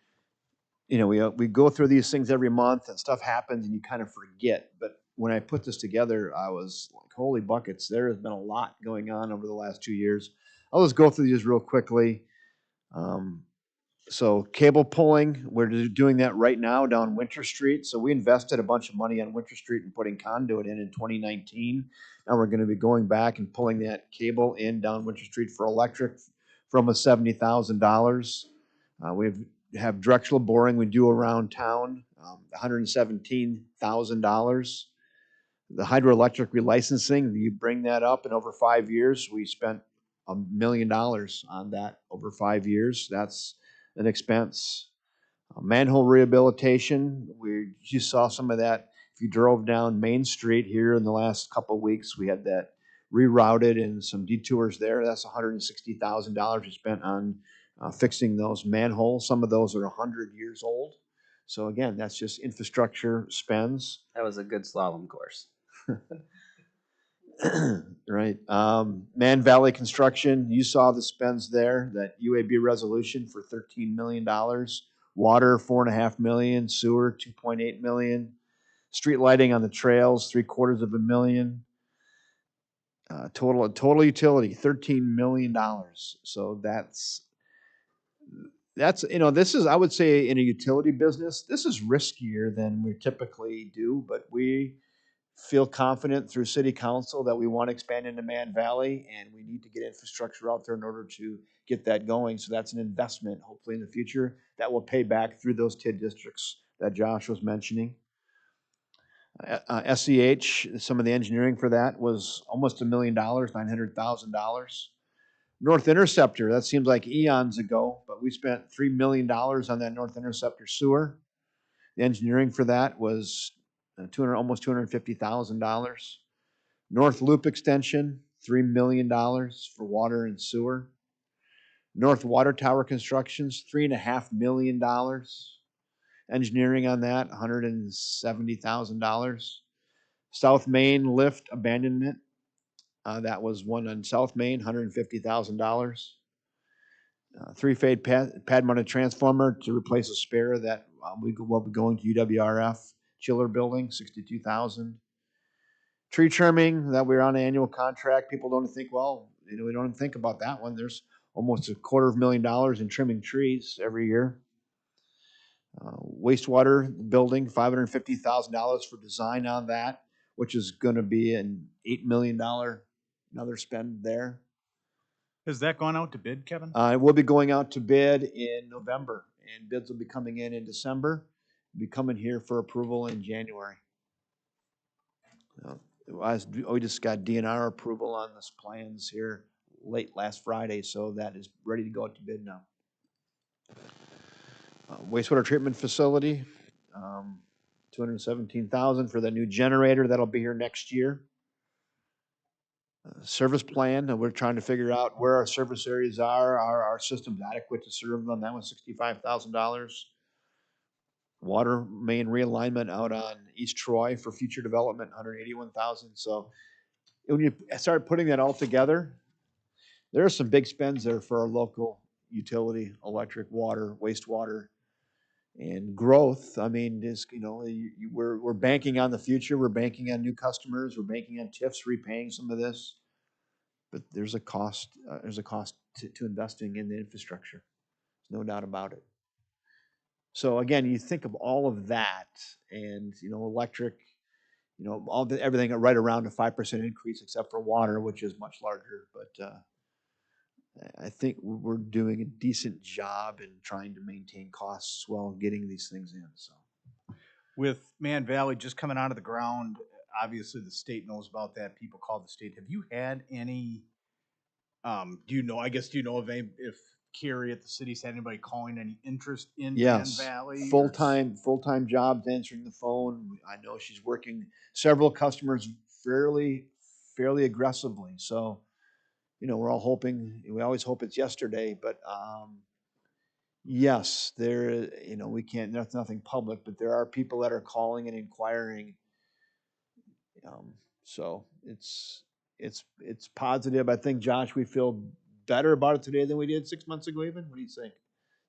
[SPEAKER 4] we go through these things every month and stuff happens and you kind of forget. But when I put this together, I was like, holy buckets, there has been a lot going on over the last 2 years. I'll just go through these real quickly. So cable pulling, we're doing that right now down Winter Street. So we invested a bunch of money on Winter Street and putting conduit in 2019. Now we're going to be going back and pulling that cable in down Winter Street for electric from a $70,000. We have directional boring we do around town, $117,000. The hydroelectric relicensing, you bring that up, and over 5 years, we spent $1 million on that over 5 years. That's an expense. Manhole rehabilitation, you saw some of that. If you drove down Main Street here in the last couple of weeks, we had that rerouted and some detours there. That's $160,000 we spent on fixing those manholes. Some of those are 100 years old. So again, that's just infrastructure spends.
[SPEAKER 1] That was a good slalom course.
[SPEAKER 4] Right. Man Valley Construction, you saw the spends there, that UAB resolution for $13 million. Water, $4.5 million. Sewer, $2.8 million. Street lighting on the trails, $750,000. Total utility, $13 million. So that's, this is, I would say, in a utility business, this is riskier than we typically do, but we feel confident through city council that we want to expand into Man Valley, and we need to get infrastructure out there in order to get that going. So that's an investment, hopefully in the future, that will pay back through those TID districts that Josh was mentioning. SEH, some of the engineering for that was almost $1 million, $900,000. North Interceptor, that seems like eons ago, but we spent $3 million on that North Interceptor sewer. The engineering for that was almost $250,000. North Loop extension, $3 million for water and sewer. North Water Tower constructions, $3.5 million. Engineering on that, $170,000. South Main lift abandonment, that was one on South Main, $150,000. Three-phase pad-mounted transformer to replace a spare that will be going to UWRF chiller building, $62,000. Tree trimming, that we're on an annual contract. People don't think, well, we don't even think about that one. There's almost $250,000 in trimming trees every year. Wastewater building, $550,000 for design on that, which is going to be an $8 million another spend there.
[SPEAKER 3] Has that gone out to bid, Kevin?
[SPEAKER 4] It will be going out to bid in November, and bids will be coming in December. Be coming here for approval in January. We just got DNR approval on this plans here late last Friday, so that is ready to go out to bid now. Wastewater treatment facility, $217,000 for the new generator that'll be here next year. Service plan, we're trying to figure out where our service areas are our systems adequate to serve them? That was $65,000. Water main realignment out on East Troy for future development, $181,000. So when you start putting that all together, there are some big spends there for our local utility, electric, water, wastewater, and growth. I mean, we're banking on the future. We're banking on new customers. We're banking on TIFs repaying some of this. But there's a cost. There's a cost to investing in the infrastructure. There's no doubt about it. So again, you think of all of that, and electric, everything right around a 5% increase, except for water, which is much larger. But I think we're doing a decent job in trying to maintain costs as well and getting these things in. So,
[SPEAKER 3] with Man Valley just coming out of the ground, obviously the state knows about that. People call the state. Have you had any? Do you know of any, if Carrie at the city's had anybody calling any interest in Man Valley?
[SPEAKER 4] Full-time jobs, answering the phone. I know she's working several customers fairly aggressively. So, we're all hoping. We always hope it's yesterday, but yes, there, we can't, that's nothing public, but there are people that are calling and inquiring. So it's positive. I think, Josh, we feel better about it today than we did 6 months ago even. What do you think?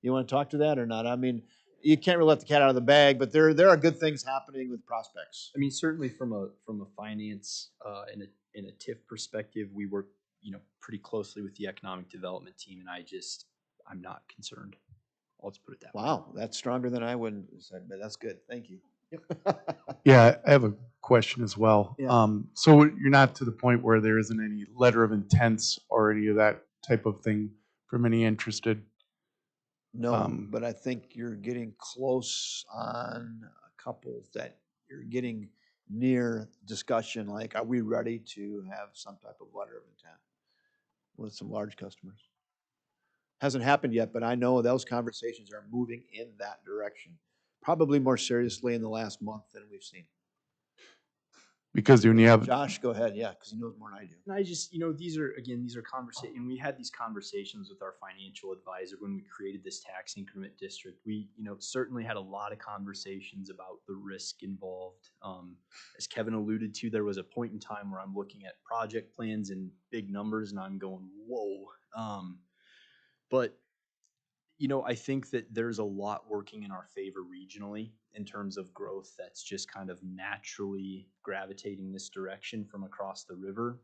[SPEAKER 4] You want to talk to that or not? I mean, you can't really let the cat out of the bag, but there are good things happening with prospects.
[SPEAKER 5] I mean, certainly from a finance and a TIF perspective, we work pretty closely with the economic development team, and I'm not concerned. I'll just put it that way.
[SPEAKER 4] Wow, that's stronger than I would have said, but that's good. Thank you.
[SPEAKER 8] Yeah, I have a question as well.
[SPEAKER 4] Yeah.
[SPEAKER 8] So you're not to the point where there isn't any letter of intents or any of that type of thing from any interested?
[SPEAKER 4] No, but I think you're getting close on a couple that you're getting near discussion, like, are we ready to have some type of letter of intent with some large customers? Hasn't happened yet, but I know those conversations are moving in that direction, probably more seriously in the last month than we've seen.
[SPEAKER 8] Because when you have,
[SPEAKER 4] Josh, go ahead, yeah, because he knows more than I do.
[SPEAKER 5] And I just, these are conversations, and we had these conversations with our financial advisor when we created this tax increment district. We, certainly had a lot of conversations about the risk involved. As Kevin alluded to, there was a point in time where I'm looking at project plans and big numbers, and I'm going, whoa. But I think that there's a lot working in our favor regionally in terms of growth that's just kind of naturally gravitating this direction from across the river.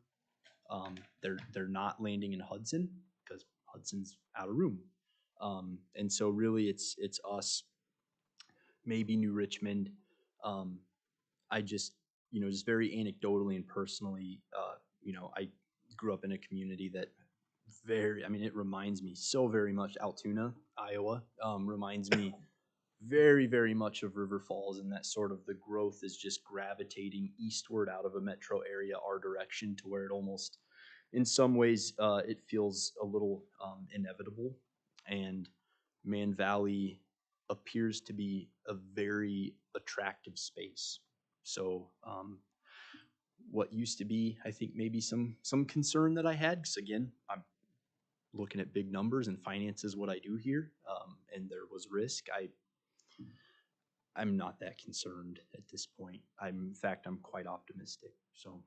[SPEAKER 5] They're not landing in Hudson because Hudson's out of room. And so really it's us, maybe New Richmond. I just, just very anecdotally and personally, I grew up in a community that it reminds me so very much, Altoona, Iowa, reminds me very, very much of River Falls, and that sort of the growth is just gravitating eastward out of a metro area our direction to where it almost, in some ways, it feels a little inevitable. And Man Valley appears to be a very attractive space. So what used to be, I think, maybe some concern that I had, because again, I'm looking at big numbers and finance is what I do here, and there was risk. I'm not that concerned at this point. In fact, I'm quite optimistic. So,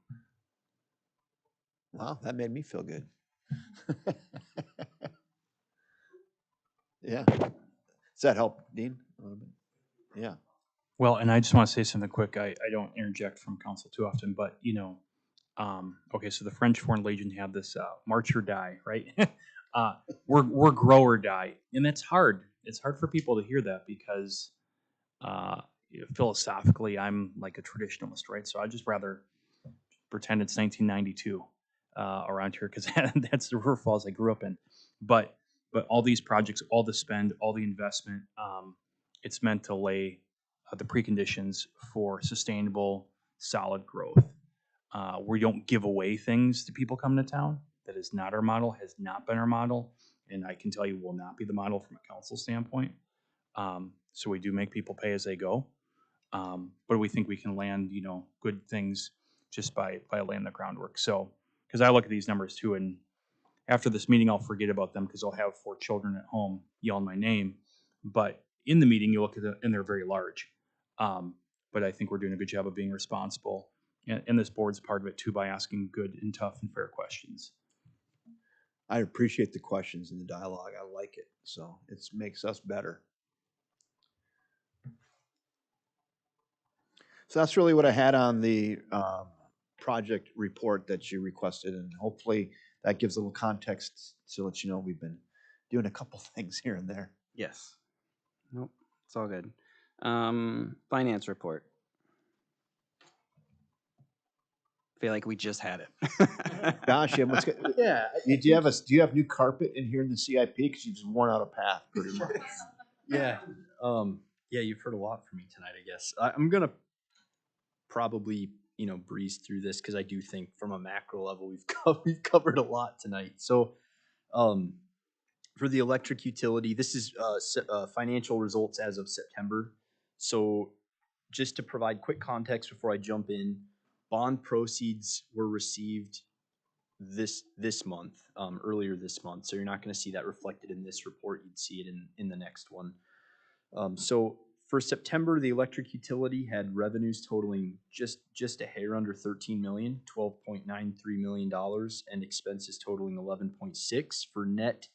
[SPEAKER 4] Wow, that made me feel good. Yeah. Does that help, Dean, a little bit? Yeah.
[SPEAKER 6] Well, and I just want to say something quick. I don't interject from council too often, but okay, so the French Foreign Legion have this march or die, right? We're grow or die, and that's hard. It's hard for people to hear that because philosophically, I'm like a traditionalist, right? So I just rather pretend it's 1992 around here because that's the River Falls I grew up in. But all these projects, all the spend, all the investment, it's meant to lay the preconditions for sustainable, solid growth. We don't give away things to people coming to town. That is not our model, has not been our model, and I can tell you will not be the model from a council standpoint. So we do make people pay as they go, but we think we can land, good things just by laying the groundwork. So, because I look at these numbers too, and after this meeting, I'll forget about them because I'll have 4 children at home yelling my name. But in the meeting, you look at them and they're very large. But I think we're doing a good job of being responsible, and this board's part of it too by asking good and tough and fair questions.
[SPEAKER 4] I appreciate the questions and the dialogue. I like it. So it makes us better. So that's really what I had on the project report that you requested, and hopefully that gives a little context to let you know we've been doing a couple things here and there.
[SPEAKER 1] Yes. Nope. It's all good. Finance report. Feel like we just had it.
[SPEAKER 4] Gosh,
[SPEAKER 5] yeah.
[SPEAKER 4] Do you have new carpet in here in the CIP? Because you just worn out a path pretty much.
[SPEAKER 5] Yeah. Yeah, you've heard a lot from me tonight, I guess. I'm going to probably, breeze through this because I do think from a macro level, we've covered a lot tonight. So, for the electric utility, this is financial results as of September. So just to provide quick context before I jump in, bond proceeds were received this month, earlier this month. So you're not going to see that reflected in this report. You'd see it in the next one. So for September, the electric utility had revenues totaling just a hair under 13 million, $12.93 million, and expenses totaling 11.6 for net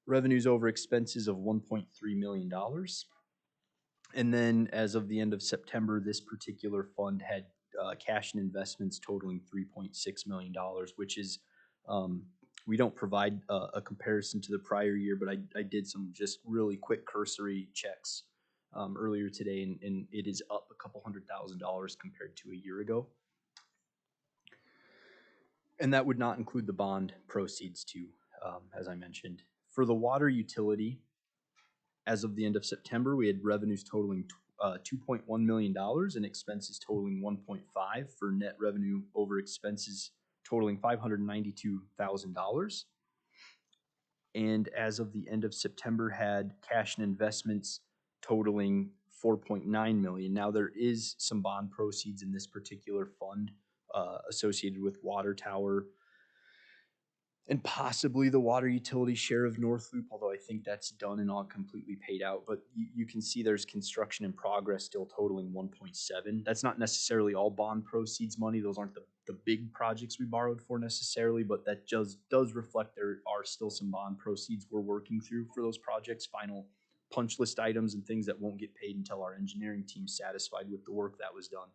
[SPEAKER 5] revenues over expenses of $1.3 million. And then as of the end of September, this particular fund had cash and investments totaling $3.6 million, which is, we don't provide a comparison to the prior year, but I did some just really quick cursory checks earlier today, and it is up a couple $100,000 compared to a year ago. And that would not include the bond proceeds too, as I mentioned. For the water utility, as of the end of September, we had revenues totaling $2.1 million and expenses totaling 1.5 for net revenue over expenses totaling $592,000. And as of the end of September, had cash and investments totaling 4.9 million. Now there is some bond proceeds in this particular fund associated with Water Tower and possibly the water utility share of North Loop, although I think that's done and all completely paid out. But you can see there's construction in progress still totaling 1.7. That's not necessarily all bond proceeds money. Those aren't the big projects we borrowed for necessarily, but that does reflect there are still some bond proceeds we're working through for those projects, final punch list items and things that won't get paid until our engineering team's satisfied with the work that was done.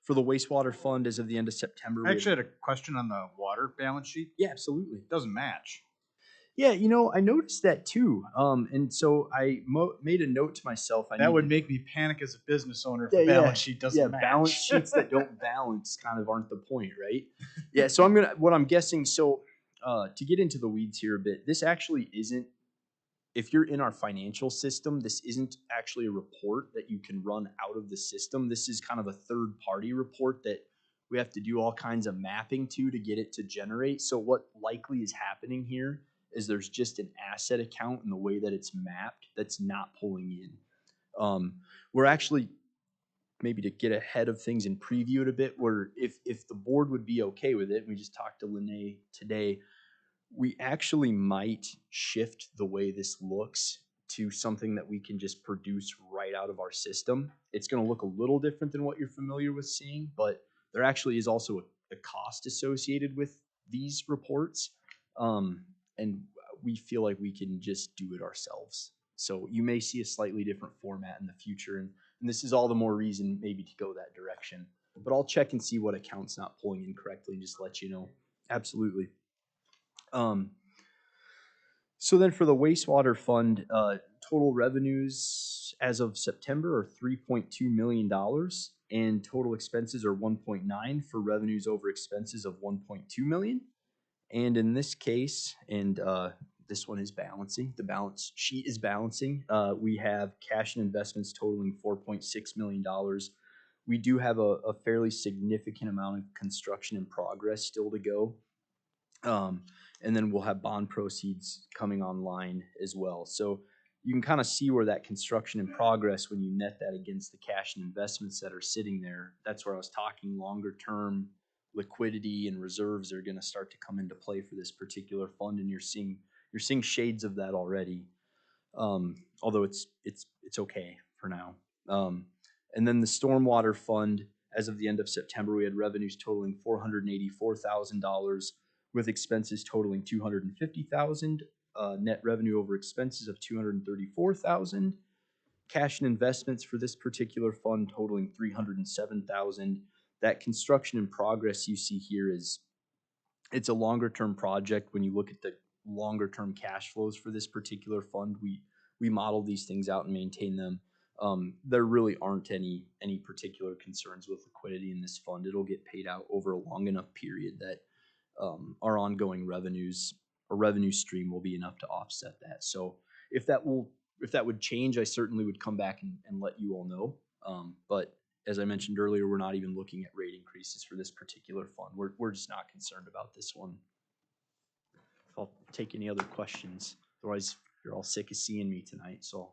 [SPEAKER 5] For the wastewater fund, as of the end of September,
[SPEAKER 3] I actually had a question on the water balance sheet.
[SPEAKER 5] yeah, absolutely.
[SPEAKER 3] It doesn't match.
[SPEAKER 5] Yeah, I noticed that too. And so I made a note to myself.
[SPEAKER 3] That would make me panic as a business owner if the balance sheet doesn't match.
[SPEAKER 5] Balance sheets that don't balance kind of aren't the point, right? Yeah, so what I'm guessing, so to get into the weeds here a bit, this actually isn't, if you're in our financial system, this isn't actually a report that you can run out of the system. This is kind of a third-party report that we have to do all kinds of mapping to get it to generate. So what likely is happening here is there's just an asset account in the way that it's mapped that's not pulling in. We're actually, maybe to get ahead of things and preview it a bit, where if the board would be okay with it, we just talked to Lene today, we actually might shift the way this looks to something that we can just produce right out of our system. It's going to look a little different than what you're familiar with seeing, but there actually is also a cost associated with these reports. And we feel like we can just do it ourselves. So you may see a slightly different format in the future. And this is all the more reason maybe to go that direction. But I'll check and see what account's not pulling in correctly and just let you know. Absolutely. So then for the wastewater fund, total revenues as of September are $3.2 million and total expenses are 1.9 for revenues over expenses of 1.2 million. And in this case, and this one is balancing, the balance sheet is balancing. We have cash and investments totaling $4.6 million. We do have a fairly significant amount of construction in progress still to go. And then we'll have bond proceeds coming online as well. So you can kind of see where that construction in progress, when you net that against the cash and investments that are sitting there, that's where I was talking longer term liquidity and reserves are going to start to come into play for this particular fund. And you're seeing shades of that already. Although it's okay for now. And then the stormwater fund, as of the end of September, we had revenues totaling $484,000 with expenses totaling $250,000, net revenue over expenses of $234,000, cash and investments for this particular fund totaling $307,000. That construction in progress you see here it's a longer term project. When you look at the longer term cash flows for this particular fund, we model these things out and maintain them. There really aren't any particular concerns with liquidity in this fund. It'll get paid out over a long enough period that our ongoing revenues or revenue stream will be enough to offset that. So if that would change, I certainly would come back and let you all know. But as I mentioned earlier, we're not even looking at rate increases for this particular fund. We're just not concerned about this one. I'll take any other questions. Otherwise, you're all sick of seeing me tonight. So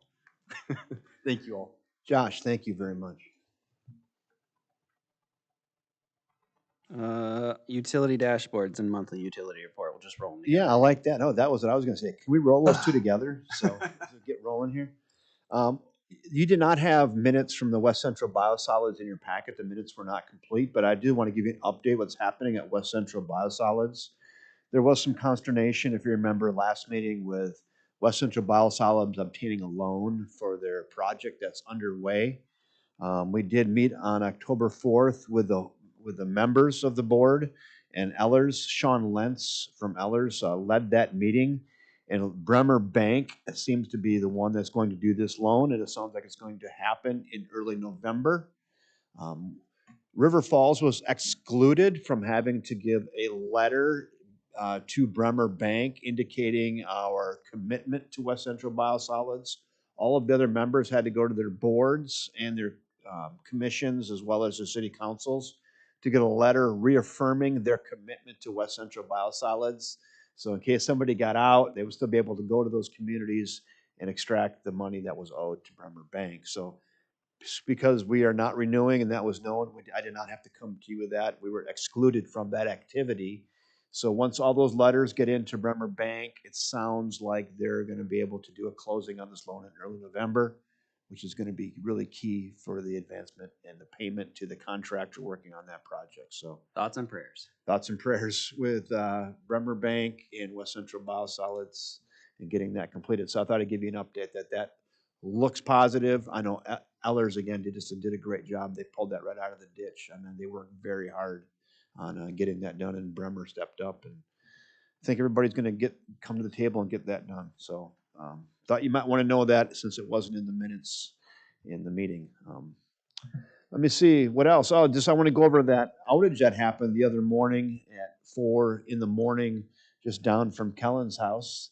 [SPEAKER 5] thank you all.
[SPEAKER 4] Josh, thank you very much.
[SPEAKER 1] Utility dashboards and monthly utility report. We'll just roll them together.
[SPEAKER 4] Yeah, I like that. No, that was what I was gonna say. Can we roll those two together? So get rolling here. You did not have minutes from the West Central Biosolids in your packet. The minutes were not complete, but I do want to give you an update what's happening at West Central Biosolids. There was some consternation, if you remember, last meeting with West Central Biosolids obtaining a loan for their project that's underway. We did meet on October 4th with the members of the board and Ellers. Sean Lentz from Ellers led that meeting. And Bremer Bank seems to be the one that's going to do this loan, and it sounds like it's going to happen in early November. River Falls was excluded from having to give a letter to Bremer Bank indicating our commitment to West Central Biosolids. All of the other members had to go to their boards and their commissions as well as the city councils to get a letter reaffirming their commitment to West Central Biosolids. So in case somebody got out, they would still be able to go to those communities and extract the money that was owed to Bremer Bank. So because we are not renewing and that was known, I did not have to come to you with that. We were excluded from that activity. So once all those letters get into Bremer Bank, it sounds like they're going to be able to do a closing on this loan in early November, which is going to be really key for the advancement and the payment to the contractor working on that project. So
[SPEAKER 1] Thoughts and prayers.
[SPEAKER 4] thoughts and prayers with Bremer Bank and West Central Biosolids and getting that completed. So I thought I'd give you an update that looks positive. I know Ellers again did a great job. They pulled that right out of the ditch. I mean, they worked very hard on getting that done, and Bremer stepped up. And I think everybody's going to come to the table and get that done. So thought you might want to know that since it wasn't in the minutes in the meeting. Let me see what else. I want to go over that outage that happened the other morning at 4 in the morning, just down from Kellen's house.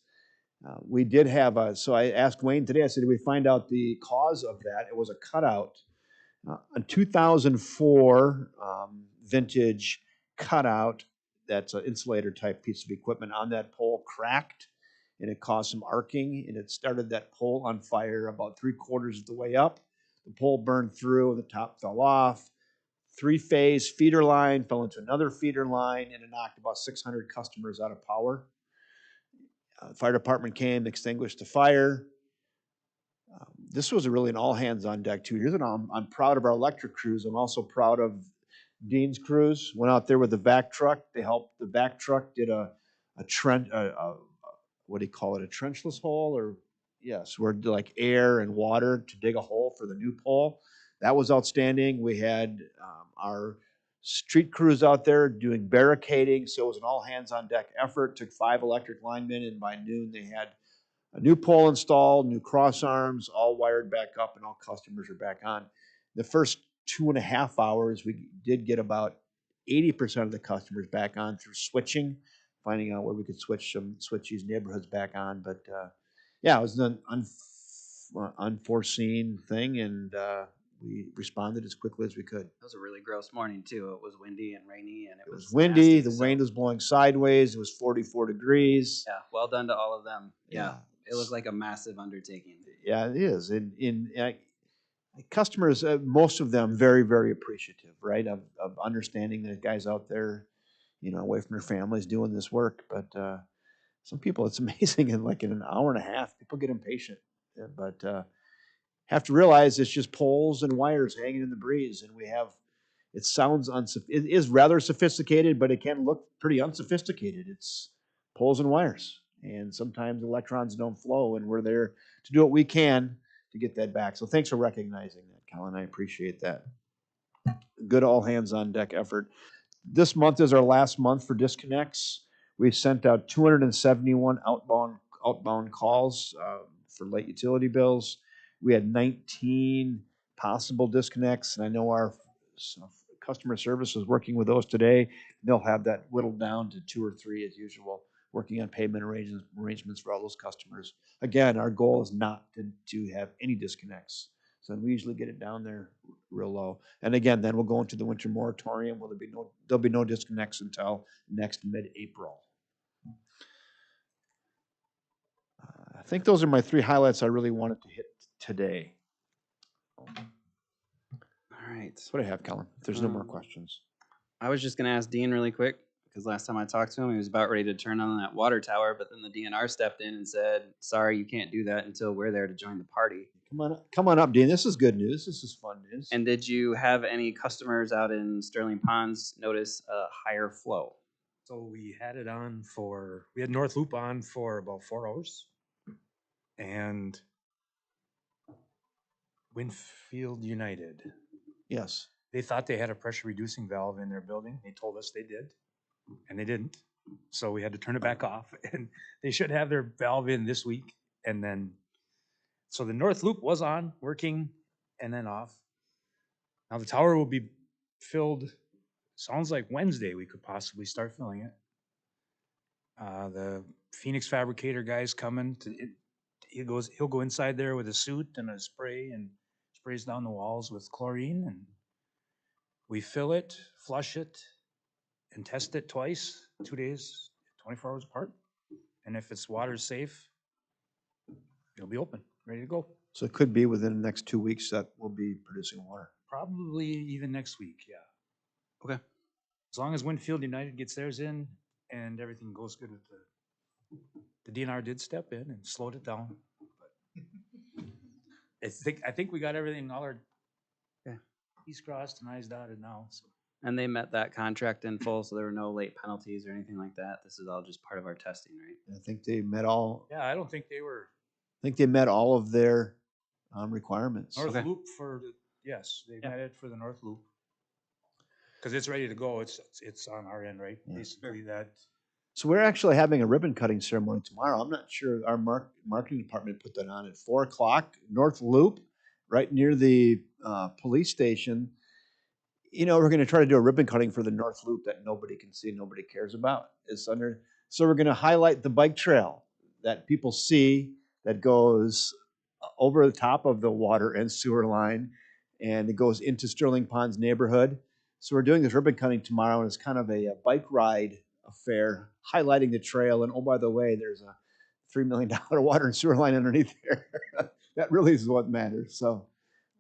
[SPEAKER 4] We did have so I asked Wayne today, I said, did we find out the cause of that? It was a cutout. A 2004 vintage cutout, that's an insulator type piece of equipment on that pole cracked, and it caused some arcing, and it started that pole on fire about 3/4 of the way up. The pole burned through, the top fell off. 3-phase feeder line fell into another feeder line, and it knocked about 600 customers out of power. The fire department came, extinguished the fire. This was really an all hands on deck too. I'm proud of our electric crews. I'm also proud of Dean's crews. Went out there with the vac truck. They helped. The vac truck did a trench. What do you call it? A trenchless hole, or yes, where like air and water to dig a hole for the new pole. That was outstanding. We had our street crews out there doing barricading, so it was an all hands on deck effort. Took 5 electric linemen, and by noon they had a new pole installed, new cross arms, all wired back up, and all customers are back on. The first 2.5 hours, we did get about 80% of the customers back on through switching, finding out where we could switch these neighborhoods back on. But yeah, it was an unforeseen thing, and we responded as quickly as we could.
[SPEAKER 1] It was a really gross morning too. It was windy and rainy, and
[SPEAKER 4] It was windy.
[SPEAKER 1] nasty,
[SPEAKER 4] The
[SPEAKER 1] so-
[SPEAKER 4] wind was blowing sideways. It was 44 degrees.
[SPEAKER 1] Yeah, well done to all of them. Yeah, it was like a massive undertaking.
[SPEAKER 4] Yeah, it is. Customers, most of them, very, very appreciative, right, of understanding that guys out there, away from their families doing this work. But some people, it's amazing. In an hour and a half, people get impatient. But have to realize it's just poles and wires hanging in the breeze, and it sounds it is rather sophisticated, but it can look pretty unsophisticated. It's poles and wires, and sometimes electrons don't flow, and we're there to do what we can to get that back. So thanks for recognizing that, Colin. I appreciate that. Good all hands on deck effort. This month is our last month for disconnects. We sent out 271 outbound calls for late utility bills. We had 19 possible disconnects, and I know our customer service is working with those today. They'll have that whittled down to 2 or 3 as usual, working on payment arrangements for all those customers. Again, our goal is not to have any disconnects. So we usually get it down there real low. And again, then we'll go into the winter moratorium. There'll be no disconnects until next mid-April. I think those are my 3 highlights I really wanted to hit today.
[SPEAKER 1] All right.
[SPEAKER 4] That's what I have, Colin. If there's no more questions.
[SPEAKER 1] I was just gonna ask Dean really quick, because last time I talked to him, he was about ready to turn on that water tower, but then the DNR stepped in and said, sorry, you can't do that until we're there to join the party.
[SPEAKER 4] Come on up, Dean. This is good news. This is fun news.
[SPEAKER 1] And did you have any customers out in Sterling Ponds notice a higher flow?
[SPEAKER 9] So we had it on for, we had North Loop on for about 4 hours. And Winfield United,
[SPEAKER 4] Yes.
[SPEAKER 9] they thought they had a pressure reducing valve in their building. They told us they did, and they didn't. So we had to turn it back off, and they should have their valve in this week. And then, so the North Loop was on, working, and then off. Now the tower will be filled, sounds like Wednesday we could possibly start filling it. The Phoenix fabricator guy's coming to, he'll go inside there with a suit and a spray and sprays down the walls with chlorine, and we fill it, flush it, and test it twice, 2 days, 24 hours apart. And if it's water safe, it'll be open, ready to go.
[SPEAKER 4] So it could be within the next 2 weeks that we'll be producing water.
[SPEAKER 9] Probably even next week, yeah.
[SPEAKER 1] Okay.
[SPEAKER 9] As long as Winfield United gets theirs in and everything goes good with the DNR did step in and slowed it down. But I think we got everything, all our T's crossed and I's dotted now. So.
[SPEAKER 1] And they met that contract in full, so there were no late penalties or anything like that. This is all just part of our testing, right?
[SPEAKER 4] I think they met all.
[SPEAKER 9] Yeah, I don't think they were.
[SPEAKER 4] I think they met all of their requirements.
[SPEAKER 9] North
[SPEAKER 1] Okay.
[SPEAKER 9] Loop for the, yes, they met it for the North Loop. Because it's ready to go. It's on our end, right?
[SPEAKER 4] Yeah.
[SPEAKER 9] Basically that.
[SPEAKER 4] So we're actually having a ribbon cutting ceremony tomorrow. I'm not sure our marketing department put that on at 4 o'clock, North Loop, right near the police station. You know, we're going to try to do a ribbon cutting for the North Loop that nobody can see, nobody cares about. So we're going to highlight the bike trail that people see that goes over the top of the water and sewer line, and it goes into Sterling Ponds neighborhood. So we're doing this ribbon cutting tomorrow, and it's kind of a bike ride affair, highlighting the trail. And oh, by the way, there's a $3 million water and sewer line underneath there. That really is what matters. So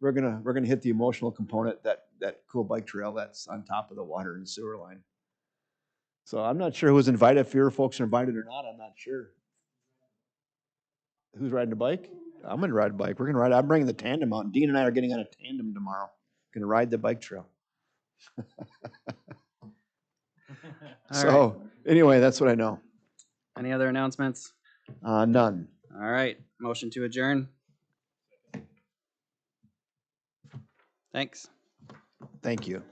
[SPEAKER 4] we're gonna hit the emotional component, that cool bike trail that's on top of the water and sewer line. So I'm not sure who's invited. If your folks are invited or not, I'm not sure. Who's riding a bike? I'm gonna ride a bike. We're gonna ride. I'm bringing the tandem out. Dean and I are getting on a tandem tomorrow. Gonna ride the bike trail. So anyway, that's what I know.
[SPEAKER 1] Any other announcements?
[SPEAKER 4] None.
[SPEAKER 1] All right. Motion to adjourn. Thanks.
[SPEAKER 4] Thank you.